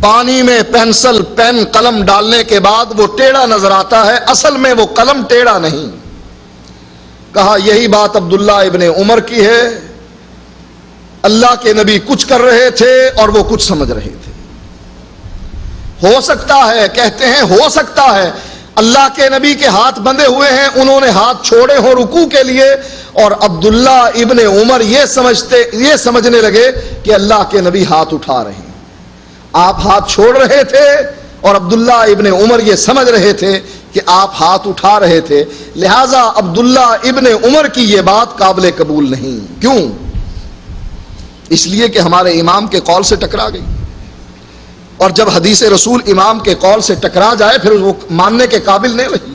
پانی میں پینسل پین قلم ڈالنے کے بعد وہ ٹیڑھا نظر آتا ہے، اصل میں وہ قلم ٹیڑھا نہیں۔ کہا یہی بات عبداللہ ابن عمر کی ہے، اللہ کے نبی کچھ کر رہے تھے اور وہ کچھ سمجھ رہے تھے۔ ہو سکتا ہے، کہتے ہیں ہو سکتا ہے اللہ کے نبی کے ہاتھ بندھے ہوئے ہیں، انہوں نے ہاتھ چھوڑے ہوں رکوع کے لیے، اور عبداللہ ابن عمر یہ سمجھنے لگے کہ اللہ کے نبی ہاتھ اٹھا رہے ہیں۔ آپ ہاتھ چھوڑ رہے تھے اور عبداللہ ابن عمر یہ سمجھ رہے تھے کہ آپ ہاتھ اٹھا رہے تھے، لہذا عبداللہ ابن عمر کی یہ بات قابل قبول نہیں۔ کیوں؟ اس لیے کہ ہمارے امام کے قول سے ٹکرا گئی، اور جب حدیث رسول امام کے قول سے ٹکرا جائے پھر وہ ماننے کے قابل نہیں رہی۔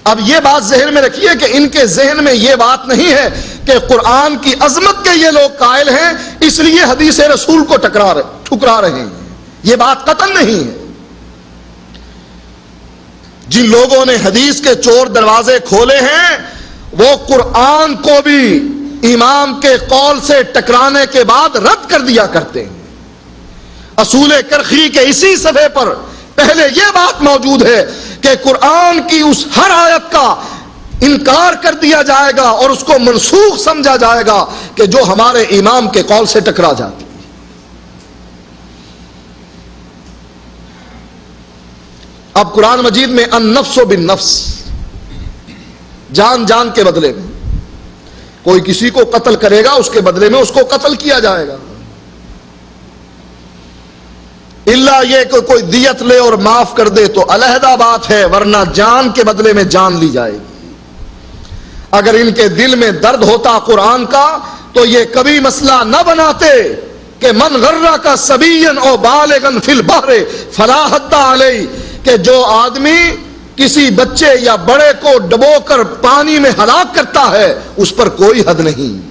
اب یہ بات ذہن میں رکھیے کہ ان کے ذہن میں یہ بات نہیں ہے کہ قرآن کی عظمت کے یہ لوگ قائل ہیں اس لیے حدیث رسول کو ٹھکرا رہے ہیں، یہ بات قطعاً نہیں ہے۔ جن لوگوں نے حدیث کے چور دروازے کھولے ہیں وہ قرآن کو بھی امام کے قول سے ٹکرانے کے بعد رد کر دیا کرتے ہیں۔ اصول کرخی کے اسی صفحے پر پہلے یہ بات موجود ہے کہ قرآن کی اس ہر آیت کا انکار کر دیا جائے گا اور اس کو منسوخ سمجھا جائے گا کہ جو ہمارے امام کے قول سے ٹکرا جاتی ہے۔ اب قرآن مجید میں النفس بالنفس، جان جان کے بدلے میں، کوئی کسی کو قتل کرے گا اس کے بدلے میں اس کو قتل کیا جائے گا، اللہ یہ کہ کوئی دیت لے اور معاف کر دے تو علیحدہ بات ہے، ورنہ جان کے بدلے میں جان لی جائے گی۔ اگر ان کے دل میں درد ہوتا قرآن کا تو یہ کبھی مسئلہ نہ بناتے کہ من غرہ کا سبین او بالغن فی البحر فلا حد علیہ، کہ جو آدمی کسی بچے یا بڑے کو ڈبو کر پانی میں ہلاک کرتا ہے اس پر کوئی حد نہیں۔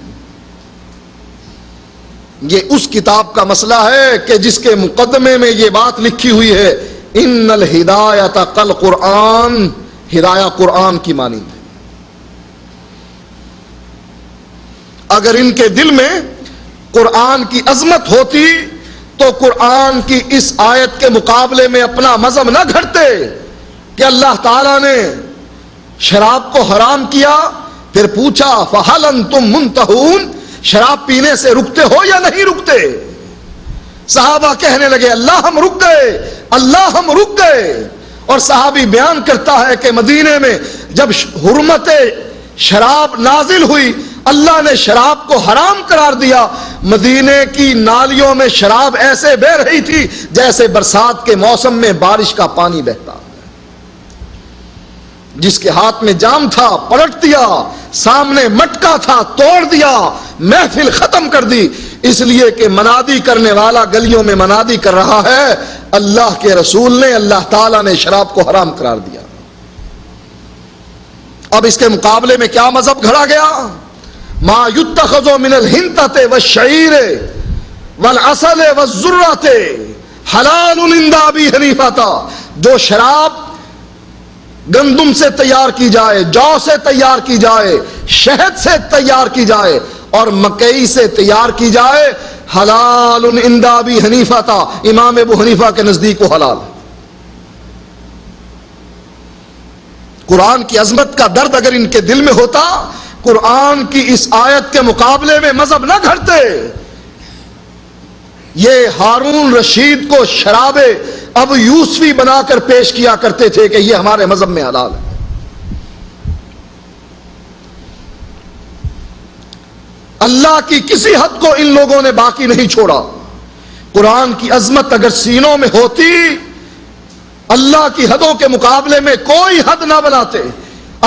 یہ اس کتاب کا مسئلہ ہے کہ جس کے مقدمے میں یہ بات لکھی ہوئی ہے ان الہدایۃ قل قرآن، ہدایہ قرآن کی مانند ہے۔ اگر ان کے دل میں قرآن کی عظمت ہوتی تو قرآن کی اس آیت کے مقابلے میں اپنا مذہب نہ گھڑتے کہ اللہ تعالیٰ نے شراب کو حرام کیا، پھر پوچھا فہل انتم منتہون، شراب پینے سے رکتے ہو یا نہیں رکتے؟ صحابہ کہنے لگے اللہ ہم رک گئے، اللہ ہم رک گئے۔ اور صحابی بیان کرتا ہے کہ مدینے میں جب حرمت شراب نازل ہوئی، اللہ نے شراب کو حرام قرار دیا، مدینے کی نالیوں میں شراب ایسے بہ رہی تھی جیسے برسات کے موسم میں بارش کا پانی بہتا۔ جس کے ہاتھ میں جام تھا پلٹ دیا، سامنے مٹکا تھا توڑ دیا، محفل ختم کر دی، اس لیے کہ منادی کرنے والا گلیوں میں منادی کر رہا ہے اللہ کے رسول نے، اللہ تعالیٰ نے شراب کو حرام قرار دیا۔ اب اس کے مقابلے میں کیا مذہب گھڑا گیا؟ ما یتخذ من الحنطۃ والشعیر والعسل والذرۃ حلال عند ابی حنیفہ، جو شراب گندم سے تیار کی جائے، جو سے تیار کی جائے، شہد سے تیار کی جائے اور مکئی سے تیار کی جائے، حلال عند ابی حنیفہ تھا، امام ابو حنیفہ کے نزدیک وہ حلال ہے۔ قرآن کی عظمت کا درد اگر ان کے دل میں ہوتا، قرآن کی اس آیت کے مقابلے میں مذہب نہ گھڑتے۔ یہ ہارون رشید کو شراب اب یوسفی بنا کر پیش کیا کرتے تھے کہ یہ ہمارے مذہب میں حلال ہے۔ اللہ کی کسی حد کو ان لوگوں نے باقی نہیں چھوڑا۔ قرآن کی عظمت اگر سینوں میں ہوتی، اللہ کی حدوں کے مقابلے میں کوئی حد نہ بناتے،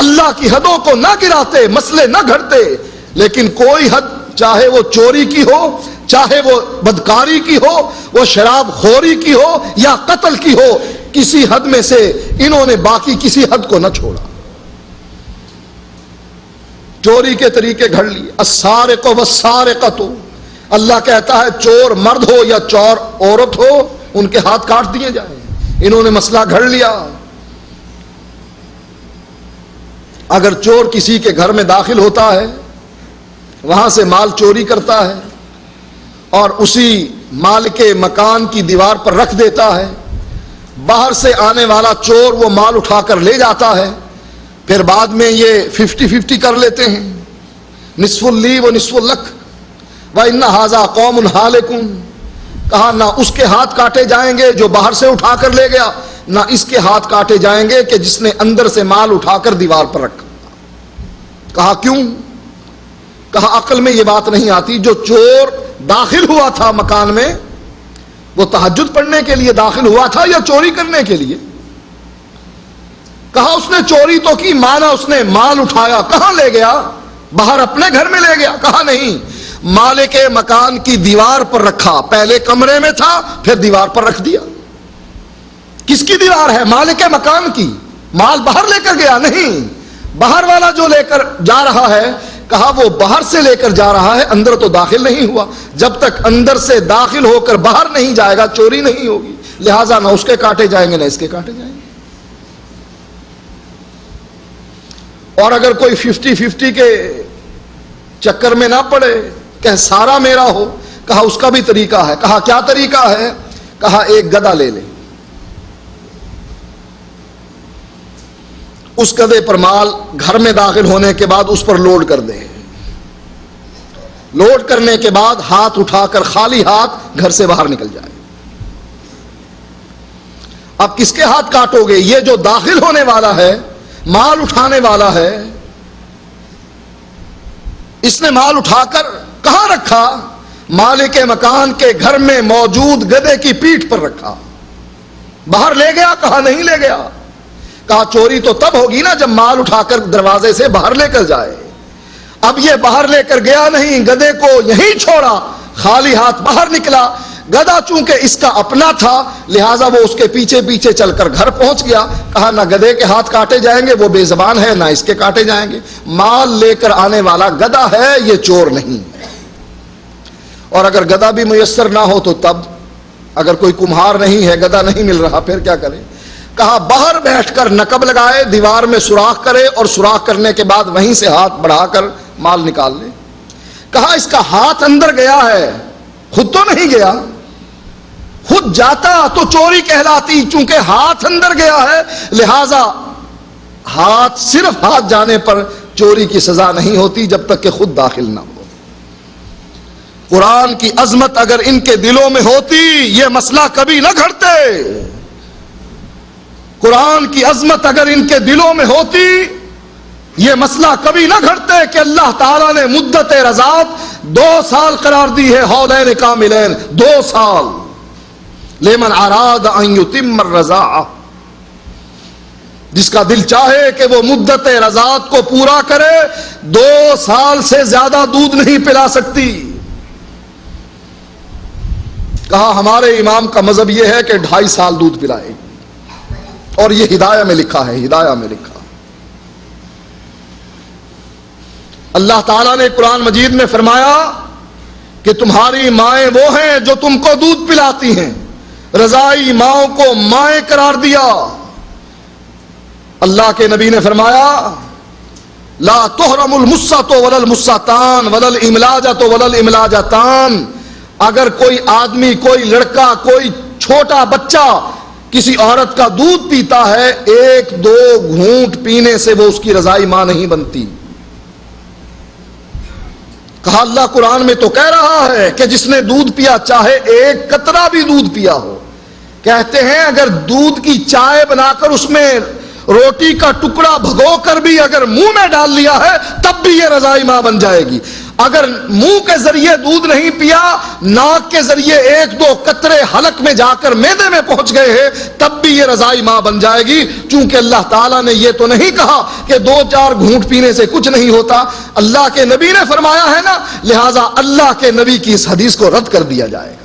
اللہ کی حدوں کو نہ گراتے، مسئلے نہ گھڑتے، لیکن کوئی حد، چاہے وہ چوری کی ہو، چاہے وہ بدکاری کی ہو، وہ شراب خوری کی ہو یا قتل کی ہو، کسی حد میں سے انہوں نے باقی کسی حد کو نہ چھوڑا۔ چوری کے طریقے گھڑ لیے، السارق والسارقۃ، اللہ کہتا ہے چور مرد ہو یا چور عورت ہو ان کے ہاتھ کاٹ دیے جائیں، انہوں نے مسئلہ گھڑ لیا۔ اگر چور کسی کے گھر میں داخل ہوتا ہے، وہاں سے مال چوری کرتا ہے اور اسی مال کے مکان کی دیوار پر رکھ دیتا ہے، باہر سے آنے والا چور وہ مال اٹھا کر لے جاتا ہے، پھر بعد میں یہ 50-50 کر لیتے ہیں، نصف لی و نصف لک وَإِنَّ هَذَا قَوْمٌ هَالِكُونَ، کہا نہ اس کے ہاتھ کاٹے جائیں گے جو باہر سے اٹھا کر لے گیا، نہ اس کے ہاتھ کاٹے جائیں گے کہ جس نے اندر سے مال اٹھا کر دیوار پر رکھا۔ کہا کیوں؟ کہا عقل میں یہ بات نہیں آتی، جو چور داخل ہوا تھا مکان میں وہ تہجد پڑھنے کے لیے داخل ہوا تھا یا چوری کرنے کے لیے؟ کہا اس نے چوری تو کی، مانا اس نے مال اٹھایا، کہاں لے گیا؟ باہر اپنے گھر میں لے گیا؟ کہا نہیں، مالک مکان کی دیوار پر رکھا، پہلے کمرے میں تھا پھر دیوار پر رکھ دیا۔ کس کی دیوار ہے؟ مالک مکان کی۔ مال باہر لے کر گیا؟ نہیں، باہر والا جو لے کر جا رہا ہے، کہا وہ باہر سے لے کر جا رہا ہے، اندر تو داخل نہیں ہوا، جب تک اندر سے داخل ہو کر باہر نہیں جائے گا چوری نہیں ہوگی، لہذا نہ اس کے کاٹے جائیں گے نہ اس کے کاٹے جائیں گے۔ اور اگر کوئی 50-50 کے چکر میں نہ پڑے کہ سارا میرا ہو، کہا اس کا بھی طریقہ ہے۔ کہا کیا طریقہ ہے؟ کہا ایک گدھا لے لے، اس گدھے پر مال گھر میں داخل ہونے کے بعد اس پر لوڈ کر دے، لوڈ کرنے کے بعد ہاتھ اٹھا کر خالی ہاتھ گھر سے باہر نکل جائے۔ اب کس کے ہاتھ کاٹو گے؟ یہ جو داخل ہونے والا ہے، مال اٹھانے والا ہے، اس نے مال اٹھا کر کہاں رکھا؟ مالک مکان کے گھر میں موجود گدھے کی پیٹھ پر رکھا۔ باہر لے گیا؟ کہا نہیں لے گیا۔ کہا چوری تو تب ہوگی نا جب مال اٹھا کر دروازے سے باہر لے کر جائے۔ اب یہ باہر لے کر گیا نہیں، گدھے کو یہیں چھوڑا، خالی ہاتھ باہر نکلا۔ گدھا چونکہ اس کا اپنا تھا لہٰذا وہ اس کے پیچھے پیچھے چل کر گھر پہنچ گیا۔ کہا نہ گدھے کے ہاتھ کاٹے جائیں گے، وہ بے زبان ہے، نہ اس کے کاٹے جائیں گے، مال لے کر آنے والا گدھا ہے، یہ چور نہیں۔ اور اگر گدھا بھی میسر نہ ہو تو تب، اگر کوئی کمہار نہیں ہے، گدھا نہیں مل رہا، پھر کیا کرے؟ کہا باہر بیٹھ کر نقب لگائے، دیوار میں سوراخ کرے اور سوراخ کرنے کے بعد وہیں سے ہاتھ بڑھا کر مال نکال لے۔ کہا اس کا ہاتھ اندر گیا ہے، خود تو نہیں گیا، خود جاتا تو چوری کہلاتی، چونکہ ہاتھ اندر گیا ہے لہذا ہاتھ، صرف ہاتھ جانے پر چوری کی سزا نہیں ہوتی جب تک کہ خود داخل نہ ہو۔ قرآن کی عظمت اگر ان کے دلوں میں ہوتی یہ مسئلہ کبھی نہ گھڑتے۔ قرآن کی عظمت اگر ان کے دلوں میں ہوتی یہ مسئلہ کبھی نہ گھڑتے کہ اللہ تعالیٰ نے مدت رضاعت 2 سال قرار دی ہے، حولین کاملین، 2 سال، لمن اراد ان یتم الرضاعہ، جس کا دل چاہے کہ وہ مدت رضاعت کو پورا کرے 2 سال سے زیادہ دودھ نہیں پلا سکتی. کہا ہمارے امام کا مذہب یہ ہے کہ 2.5 سال دودھ پلائے, اور یہ ہدایہ میں لکھا ہے, ہدایہ میں لکھا. اللہ تعالیٰ نے قرآن مجید میں فرمایا کہ تمہاری مائیں وہ ہیں جو تم کو دودھ پلاتی ہیں. رضائی ماؤں کو مائیں قرار دیا. اللہ کے نبی نے فرمایا لا تحرم المسۃ ولا المسۃان ولا الاملاجۃ ولا الاملاجتان. اگر کوئی آدمی, کوئی لڑکا, کوئی چھوٹا بچہ کسی عورت کا دودھ پیتا ہے, 1-2 گھونٹ پینے سے وہ اس کی رضائی ماں نہیں بنتی. کہا اللہ قرآن میں تو کہہ رہا ہے کہ جس نے دودھ پیا چاہے 1 قطرہ بھی دودھ پیا ہو. کہتے ہیں اگر دودھ کی چائے بنا کر اس میں روٹی کا ٹکڑا بھگو کر بھی اگر منہ میں ڈال لیا ہے تب بھی یہ رضائی ماں بن جائے گی. اگر منہ کے ذریعے دودھ نہیں پیا, ناک کے ذریعے 1-2 قطرے حلق میں جا کر معدے میں پہنچ گئے ہیں تب بھی یہ رضائی ماں بن جائے گی. چونکہ اللہ تعالیٰ نے یہ تو نہیں کہا کہ 2-4 گھونٹ پینے سے کچھ نہیں ہوتا. اللہ کے نبی نے فرمایا ہے نا, لہذا اللہ کے نبی کی اس حدیث کو رد کر دیا جائے گا.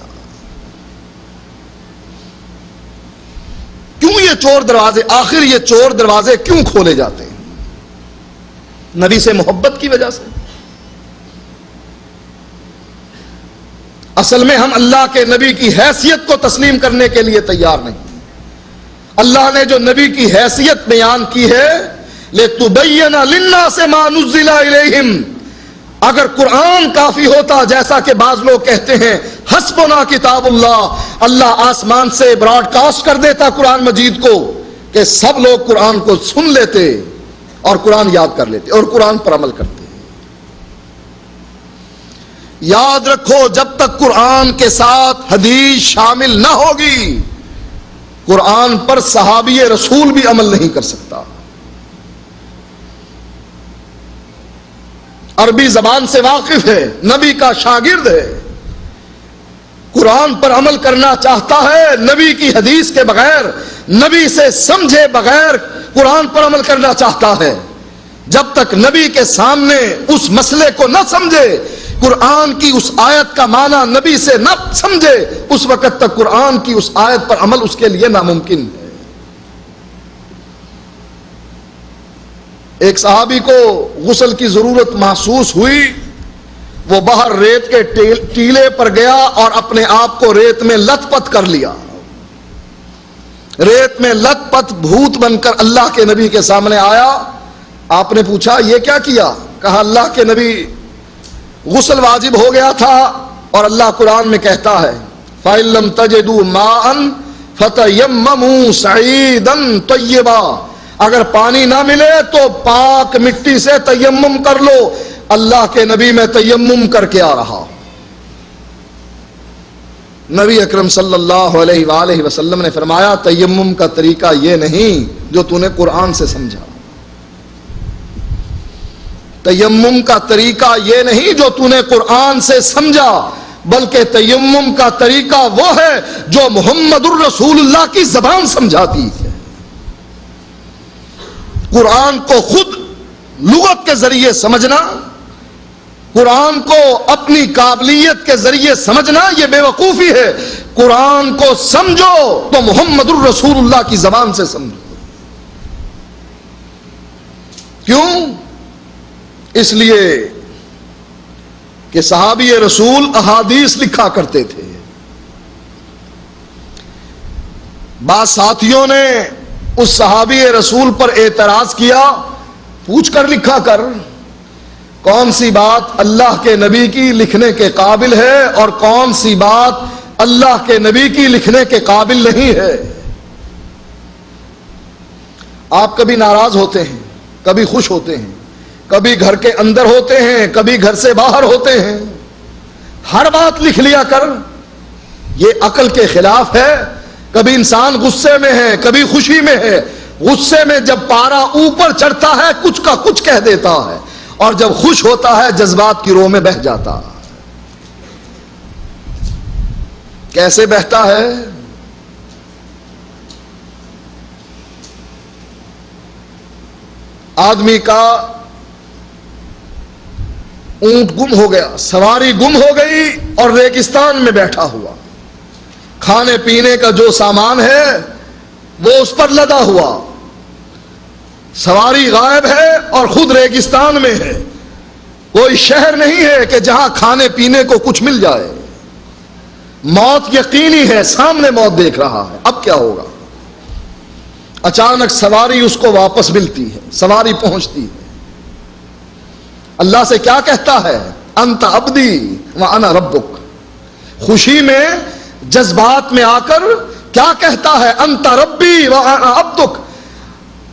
کیوں یہ چور دروازے, آخر یہ چور دروازے کیوں کھولے جاتے ہیں؟ نبی سے محبت کی وجہ سے. اصل میں ہم اللہ کے نبی کی حیثیت کو تسلیم کرنے کے لیے تیار نہیں. اللہ نے جو نبی کی حیثیت بیان کی ہے لِتُبَيِّنَ لِلنَّاسِ مَا نُزِّلَ إِلَيْهِمْ, اگر قرآن کافی ہوتا, جیسا کہ بعض لوگ کہتے ہیں حسبنا کتاب اللہ, اللہ آسمان سے براڈ کاسٹ کر دیتا قرآن مجید کو کہ سب لوگ قرآن کو سن لیتے اور قرآن یاد کر لیتے اور قرآن پر عمل کرتے. یاد رکھو جب تک قرآن کے ساتھ حدیث شامل نہ ہوگی قرآن پر صحابی رسول بھی عمل نہیں کر سکتا. عربی زبان سے واقف ہے, نبی کا شاگرد ہے, قرآن پر عمل کرنا چاہتا ہے, نبی کی حدیث کے بغیر, نبی سے سمجھے بغیر قرآن پر عمل کرنا چاہتا ہے. جب تک نبی کے سامنے اس مسئلے کو نہ سمجھے, قرآن کی اس آیت کا معنی نبی سے نہ سمجھے, اس وقت تک قرآن کی اس آیت پر عمل اس کے لیے ناممکن ہے. ایک صحابی کو غسل کی ضرورت محسوس ہوئی, وہ باہر ریت کے ٹیلے پر گیا اور اپنے آپ کو ریت میں لت پت کر لیا. ریت میں لت پت بھوت بن کر اللہ کے نبی کے سامنے آیا. آپ نے پوچھا یہ کیا کیا؟ کہا اللہ کے نبی غسل واجب ہو گیا تھا اور اللہ قرآن میں کہتا ہے فَإِن لَّمْ تَجِدُوا مَاءً فَتَيَمَّمُوا صَعِيدًا طَيِّبًا, اگر پانی نہ ملے تو پاک مٹی سے تیمم کر لو. اللہ کے نبی میں تیمم کر کے آ رہا. نبی اکرم صلی اللہ علیہ وآلہ وسلم نے فرمایا تیمم کا طریقہ یہ نہیں جو تو نے قرآن سے سمجھا. تیمم کا طریقہ یہ نہیں جو تو نے قرآن سے سمجھا, بلکہ تیمم کا طریقہ وہ ہے جو محمد الرسول اللہ کی زبان سمجھاتی ہے. قرآن کو خود لغت کے ذریعے سمجھنا, قرآن کو اپنی قابلیت کے ذریعے سمجھنا یہ بے وقوفی ہے. قرآن کو سمجھو تو محمد الرسول اللہ کی زبان سے سمجھو. کیوں؟ اس لیے کہ صحابی رسول احادیث لکھا کرتے تھے. بعض ساتھیوں نے اس صحابی رسول پر اعتراض کیا, پوچھ کر لکھا کر, کون سی بات اللہ کے نبی کی لکھنے کے قابل ہے اور کون سی بات اللہ کے نبی کی لکھنے کے قابل نہیں ہے. آپ کبھی ناراض ہوتے ہیں, کبھی خوش ہوتے ہیں, کبھی گھر کے اندر ہوتے ہیں, کبھی گھر سے باہر ہوتے ہیں, ہر بات لکھ لیا کر, یہ عقل کے خلاف ہے. کبھی انسان غصے میں ہے, کبھی خوشی میں ہے. غصے میں جب پارا اوپر چڑھتا ہے کچھ کا کچھ کہہ دیتا ہے, اور جب خوش ہوتا ہے جذبات کی رو میں بہہ جاتا ہے. کیسے بہتا ہے؟ آدمی کا اونٹ گم ہو گیا، سواری گم ہو گئی اور ریگستان میں بیٹھا ہوا، کھانے پینے کا جو سامان ہے وہ اس پر لدا ہوا، سواری غائب ہے اور خود ریگستان میں ہے، کوئی شہر نہیں ہے کہ جہاں کھانے پینے کو کچھ مل جائے، موت یقینی ہے، سامنے موت دیکھ رہا ہے، اب کیا ہوگا؟ اچانک سواری اس کو واپس ملتی ہے، سواری پہنچتی ہے، اللہ سے کیا کہتا ہے؟ انت عبدی وانا ربک، خوشی میں جذبات میں آ کر کیا کہتا ہے؟ انت ربی وانا عبدک،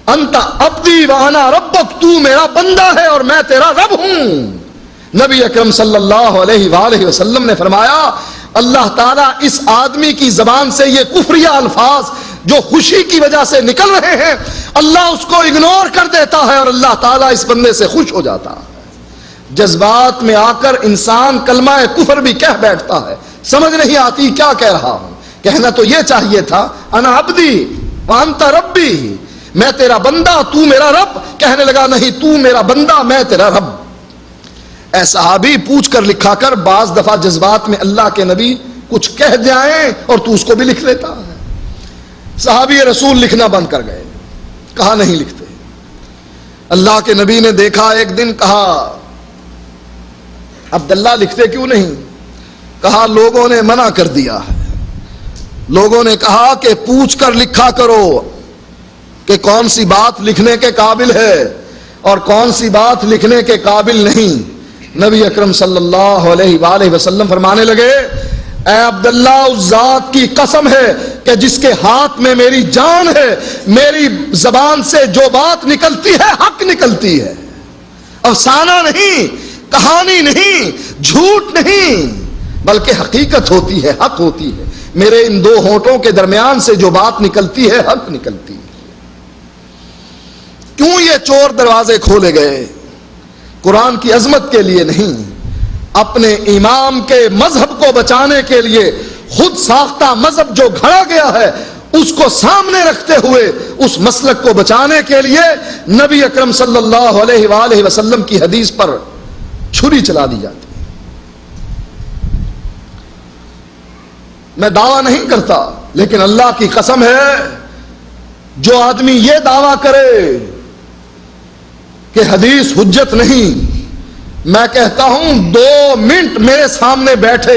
انت عبدی وانا ربک، تو میرا بندہ ہے اور میں تیرا رب ہوں۔ نبی اکرم صلی اللہ علیہ وآلہ وسلم نے فرمایا اللہ تعالیٰ اس آدمی کی زبان سے یہ کفریہ الفاظ جو خوشی کی وجہ سے نکل رہے ہیں اللہ اس کو اگنور کر دیتا ہے اور اللہ تعالیٰ اس بندے سے خوش ہو جاتا ہے۔ جذبات میں آ کر انسان کلمہ کفر بھی کہہ بیٹھتا ہے، سمجھ نہیں آتی کیا کہہ رہا ہوں، کہنا تو یہ چاہیے تھا انا عبدی وانت ربی، میں تیرا بندہ تو میرا رب، کہنے لگا نہیں تو میرا بندہ میں تیرا رب۔ اے صحابی پوچھ کر لکھا کر، بعض دفعہ جذبات میں اللہ کے نبی کچھ کہہ جائیں اور تو اس کو بھی لکھ لیتا ہے۔ صحابی رسول لکھنا بند کر گئے، کہا نہیں لکھتے۔ اللہ کے نبی نے دیکھا ایک دن، کہا عبداللہ لکھتے کیوں نہیں؟ کہا لوگوں نے منع کر دیا ہے، لوگوں نے کہا کہ پوچھ کر لکھا کرو کہ کون سی بات لکھنے کے قابل ہے اور کون سی بات لکھنے کے قابل نہیں۔ نبی اکرم صلی اللہ علیہ وآلہ وسلم فرمانے لگے اے عبداللہ اس ذات کی قسم ہے کہ جس کے ہاتھ میں میری جان ہے، میری زبان سے جو بات نکلتی ہے حق نکلتی ہے، افسانہ نہیں، کہانی نہیں، جھوٹ نہیں، بلکہ حقیقت ہوتی ہے، حق ہوتی ہے، میرے ان دو ہونٹوں کے درمیان سے جو بات نکلتی ہے حق نکلتی ہے۔ کیوں یہ چور دروازے کھولے گئے؟ قرآن کی عظمت کے لیے نہیں، اپنے امام کے مذہب کو بچانے کے لیے، خود ساختہ مذہب جو گھڑا گیا ہے اس کو سامنے رکھتے ہوئے اس مسلک کو بچانے کے لیے نبی اکرم صلی اللہ علیہ وآلہ وسلم کی حدیث پر چھری چلا دی جاتی۔ میں دعویٰ نہیں کرتا لیکن اللہ کی قسم ہے جو آدمی یہ دعویٰ کرے کہ حدیث حجت نہیں، میں کہتا ہوں 2 منٹ میرے سامنے بیٹھے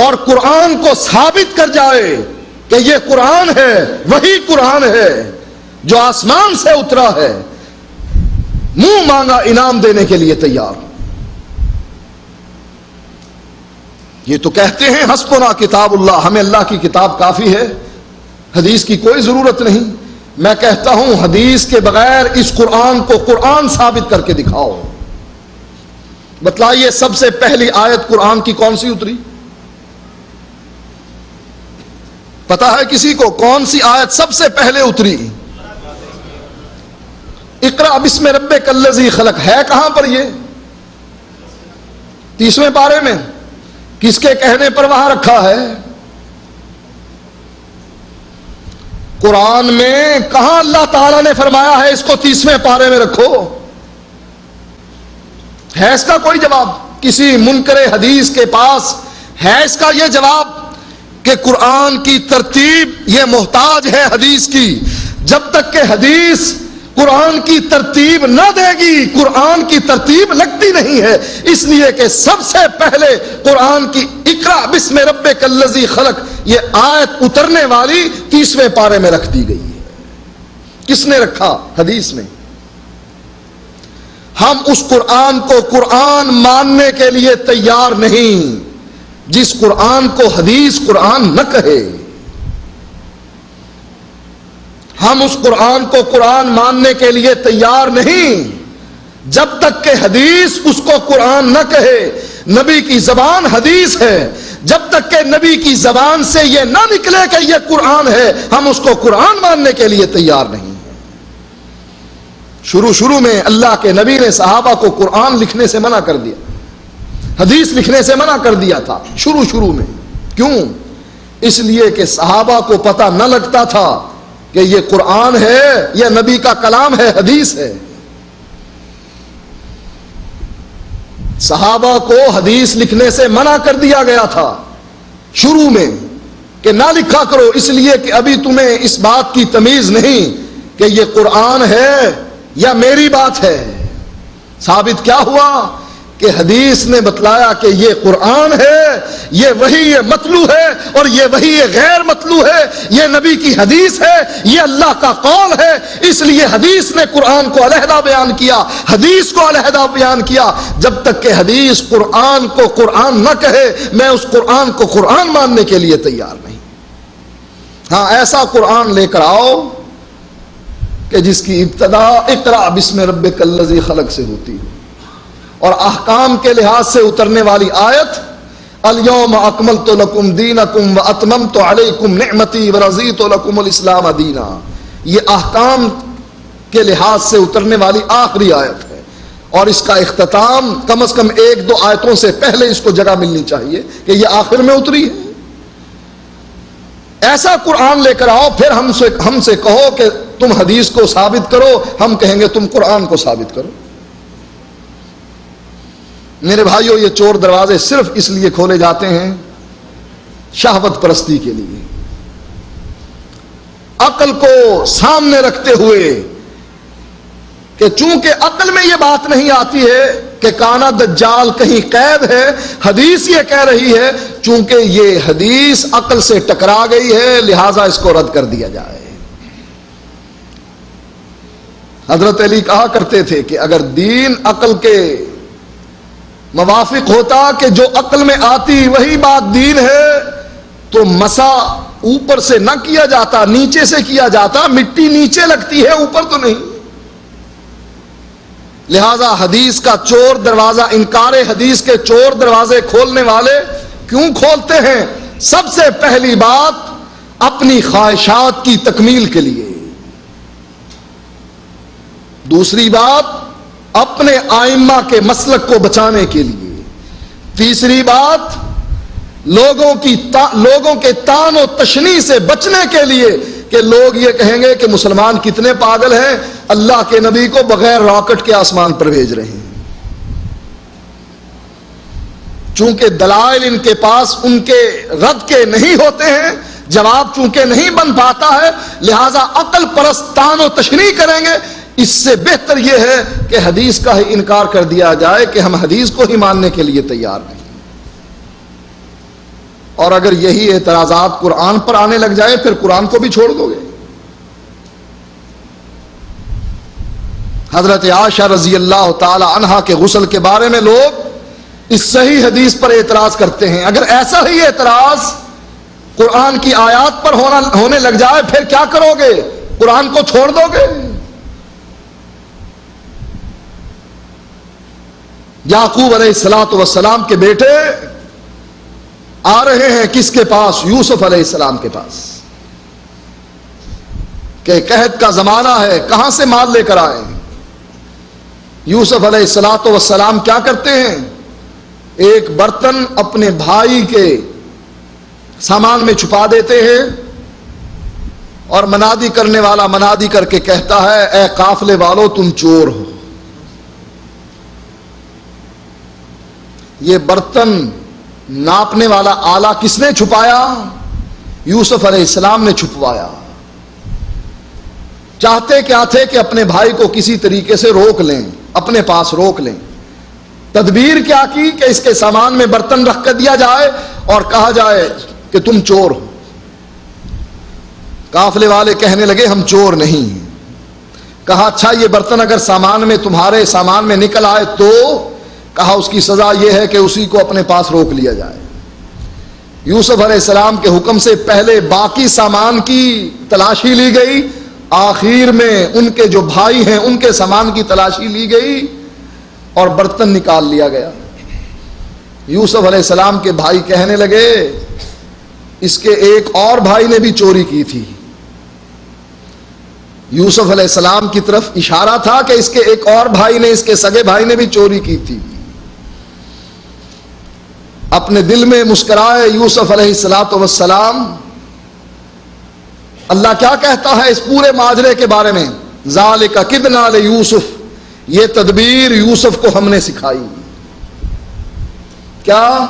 اور قرآن کو ثابت کر جائے کہ یہ قرآن ہے، وہی قرآن ہے جو آسمان سے اترا ہے، منہ مانگا انعام دینے کے لیے تیار۔ یہ تو کہتے ہیں حسبنا کتاب اللہ، ہمیں اللہ کی کتاب کافی ہے، حدیث کی کوئی ضرورت نہیں۔ میں کہتا ہوں حدیث کے بغیر اس قرآن کو قرآن ثابت کر کے دکھاؤ۔ بتلائیے سب سے پہلی آیت قرآن کی کون سی اتری؟ پتا ہے کسی کو کون سی آیت سب سے پہلے اتری؟ اقرأ بسم ربک الذی خلق، ہے کہاں پر یہ؟ 30ویں پارے میں۔ کس کے کہنے پر وہاں رکھا ہے؟ قرآن میں کہاں اللہ تعالیٰ نے فرمایا ہے اس کو 30ویں پارے میں رکھو؟ ہے اس کا کوئی جواب؟ کسی منکر حدیث کے پاس ہے اس کا یہ جواب کہ قرآن کی ترتیب یہ محتاج ہے حدیث کی؟ جب تک کہ حدیث قرآن کی ترتیب نہ دے گی قرآن کی ترتیب لگتی نہیں ہے، اس لیے کہ سب سے پہلے قرآن کی اقرأ بسم ربک الذی خلق یہ آیت اترنے والی 30ویں پارے میں رکھ دی گئی ہے۔ کس نے رکھا؟ حدیث میں۔ ہم اس قرآن کو قرآن ماننے کے لیے تیار نہیں جس قرآن کو حدیث قرآن نہ کہے۔ ہم اس قرآن کو قرآن ماننے کے لیے تیار نہیں جب تک کہ حدیث اس کو قرآن نہ کہے۔ نبی کی زبان حدیث ہے، جب تک کہ نبی کی زبان سے یہ نہ نکلے کہ یہ قرآن ہے ہم اس کو قرآن ماننے کے لیے تیار نہیں۔ شروع میں اللہ کے نبی نے صحابہ کو قرآن لکھنے سے منع کر دیا، حدیث لکھنے سے منع کر دیا تھا شروع میں۔ کیوں؟ اس لیے کہ صحابہ کو پتہ نہ لگتا تھا کہ یہ قرآن ہے یا نبی کا کلام ہے، حدیث ہے۔ صحابہ کو حدیث لکھنے سے منع کر دیا گیا تھا شروع میں کہ نہ لکھا کرو، اس لیے کہ ابھی تمہیں اس بات کی تمیز نہیں کہ یہ قرآن ہے یا میری بات ہے۔ ثابت کیا ہوا کہ حدیث نے بتلایا کہ یہ قرآن ہے، یہ وحی متلو ہے، اور یہ وحی غیر متلو ہے، یہ نبی کی حدیث ہے، یہ اللہ کا قول ہے۔ اس لیے حدیث نے قرآن کو علیحدہ بیان کیا، حدیث کو علیحدہ بیان کیا۔ جب تک کہ حدیث قرآن کو قرآن نہ کہے، میں اس قرآن کو قرآن ماننے کے لیے تیار نہیں۔ ہاں، ایسا قرآن لے کر آؤ کہ جس کی ابتدا اقرأ بسم ربک الذی خلق سے ہوتی ہے، اور احکام کے لحاظ سے اترنے والی آیت الیوم اکملت لکم دینکم واتممت علیکم نعمتی ورضیت لکم الاسلام دینا، یہ احکام کے لحاظ سے اترنے والی آخری آیت ہے، اور اس کا اختتام کم از کم 1-2 آیتوں سے پہلے اس کو جگہ ملنی چاہیے کہ یہ آخر میں اتری ہے۔ ایسا قرآن لے کر آؤ، پھر ہم سے کہو کہ تم حدیث کو ثابت کرو، ہم کہیں گے تم قرآن کو ثابت کرو۔ میرے بھائیوں، یہ چور دروازے صرف اس لیے کھولے جاتے ہیں شہوت پرستی کے لیے، عقل کو سامنے رکھتے ہوئے کہ چونکہ عقل میں یہ بات نہیں آتی ہے کہ کانا دجال کہیں قید ہے، حدیث یہ کہہ رہی ہے چونکہ یہ حدیث عقل سے ٹکرا گئی ہے لہذا اس کو رد کر دیا جائے۔ حضرت علی کہا کرتے تھے کہ اگر دین عقل کے موافق ہوتا کہ جو عقل میں آتی وہی بات دین ہے تو مسا اوپر سے نہ کیا جاتا، نیچے سے کیا جاتا، مٹی نیچے لگتی ہے اوپر تو نہیں۔ لہذا حدیث کا چور دروازہ، انکار حدیث کے چور دروازے کھولنے والے کیوں کھولتے ہیں؟ سب سے پہلی بات اپنی خواہشات کی تکمیل کے لیے، دوسری بات اپنے آئمہ کے مسلک کو بچانے کے لیے، تیسری بات لوگوں کے طعن و تشنیع سے بچنے کے لیے کہ لوگ یہ کہیں گے کہ مسلمان کتنے پاگل ہیں، اللہ کے نبی کو بغیر راکٹ کے آسمان پر بھیج رہے ہیں۔ چونکہ دلائل ان کے پاس ان کے رد کے نہیں ہوتے ہیں، جواب چونکہ نہیں بن پاتا ہے، لہذا عقل پرست طعن و تشنیع کریں گے۔ اس سے بہتر یہ ہے کہ حدیث کا ہی انکار کر دیا جائے کہ ہم حدیث کو ہی ماننے کے لیے تیار نہیں۔ اور اگر یہی اعتراضات قرآن پر آنے لگ جائے پھر قرآن کو بھی چھوڑ دو گے۔ حضرت عائشہ رضی اللہ تعالی عنہا کے غسل کے بارے میں لوگ اس صحیح حدیث پر اعتراض کرتے ہیں، اگر ایسا ہی اعتراض قرآن کی آیات پر ہونے لگ جائے پھر کیا کرو گے؟ قرآن کو چھوڑ دو گے؟ یعقوب علیہ الصلوۃ والسلام کے بیٹے آ رہے ہیں کس کے پاس؟ یوسف علیہ السلام کے پاس، کہ قحط کا زمانہ ہے، کہاں سے مال لے کر آئے؟ یوسف علیہ الصلوۃ والسلام کیا کرتے ہیں؟ ایک برتن اپنے بھائی کے سامان میں چھپا دیتے ہیں، اور منادی کرنے والا منادی کر کے کہتا ہے اے قافلے والو تم چور ہو۔ یہ برتن ناپنے والا آلہ کس نے چھپایا؟ یوسف علیہ السلام نے چھپوایا۔ چاہتے کیا تھے کہ اپنے بھائی کو کسی طریقے سے روک لیں، اپنے پاس روک لیں۔ تدبیر کیا کی کہ اس کے سامان میں برتن رکھ کر دیا جائے اور کہا جائے کہ تم چور ہو۔ قافلے والے کہنے لگے ہم چور نہیں ہیں۔ کہا اچھا یہ برتن اگر سامان میں تمہارے سامان میں نکل آئے تو؟ کہا اس کی سزا یہ ہے کہ اسی کو اپنے پاس روک لیا جائے۔ یوسف علیہ السلام کے حکم سے پہلے باقی سامان کی تلاشی لی گئی، آخر میں ان کے جو بھائی ہیں ان کے سامان کی تلاشی لی گئی اور برتن نکال لیا گیا۔ یوسف علیہ السلام کے بھائی کہنے لگے اس کے ایک اور بھائی نے بھی چوری کی تھی۔ یوسف علیہ السلام کی طرف اشارہ تھا کہ اس کے ایک اور بھائی نے، اس کے سگے بھائی نے بھی چوری کی تھی۔ اپنے دل میں مسکرائے یوسف علیہ السلام۔ اللہ کیا کہتا ہے اس پورے ماجرے کے بارے میں؟ ذالک کدنا لیوسف، یہ تدبیر یوسف کو ہم نے سکھائی۔ کیا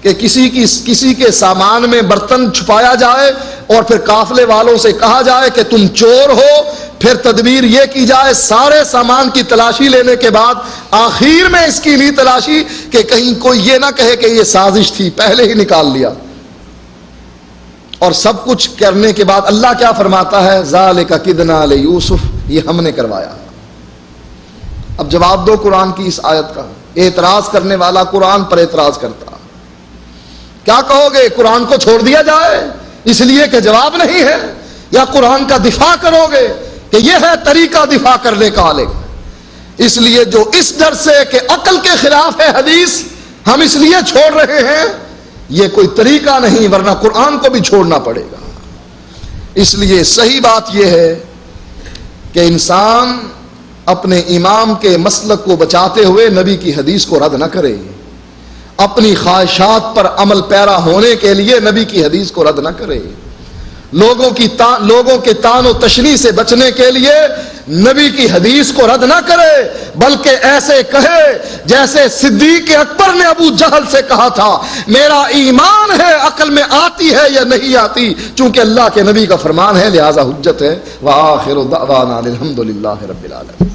کہ کسی کے سامان میں برتن چھپایا جائے اور پھر قافلے والوں سے کہا جائے کہ تم چور ہو، پھر تدبیر یہ کی جائے سارے سامان کی تلاشی لینے کے بعد آخر میں اس کی لی تلاشی کہ کہیں کوئی یہ نہ کہے کہ یہ سازش تھی، پہلے ہی نکال لیا۔ اور سب کچھ کرنے کے بعد اللہ کیا فرماتا ہے؟ ذالک کدنا لیوسف، یہ ہم نے کروایا۔ اب جواب دو قرآن کی اس آیت کا۔ اعتراض کرنے والا قرآن پر اعتراض کرتا، کیا کہو گے؟ قرآن کو چھوڑ دیا جائے اس لیے کہ جواب نہیں ہے، یا قرآن کا دفاع کرو گے کہ یہ ہے طریقہ دفاع کرنے کا الگ؟ اس لیے جو اس ڈر سے کہ عقل کے خلاف ہے حدیث ہم اس لیے چھوڑ رہے ہیں، یہ کوئی طریقہ نہیں، ورنہ قرآن کو بھی چھوڑنا پڑے گا۔ اس لیے صحیح بات یہ ہے کہ انسان اپنے امام کے مسلک کو بچاتے ہوئے نبی کی حدیث کو رد نہ کرے، اپنی خواہشات پر عمل پیرا ہونے کے لیے نبی کی حدیث کو رد نہ کرے، لوگوں کے طعن و تشنیع سے بچنے کے لیے نبی کی حدیث کو رد نہ کرے، بلکہ ایسے کہے جیسے صدیق اکبر نے ابو جہل سے کہا تھا، میرا ایمان ہے، عقل میں آتی ہے یا نہیں آتی، چونکہ اللہ کے نبی کا فرمان ہے لہذا حجت ہے۔ وآخر دعوانا الحمدللہ رب العالمین۔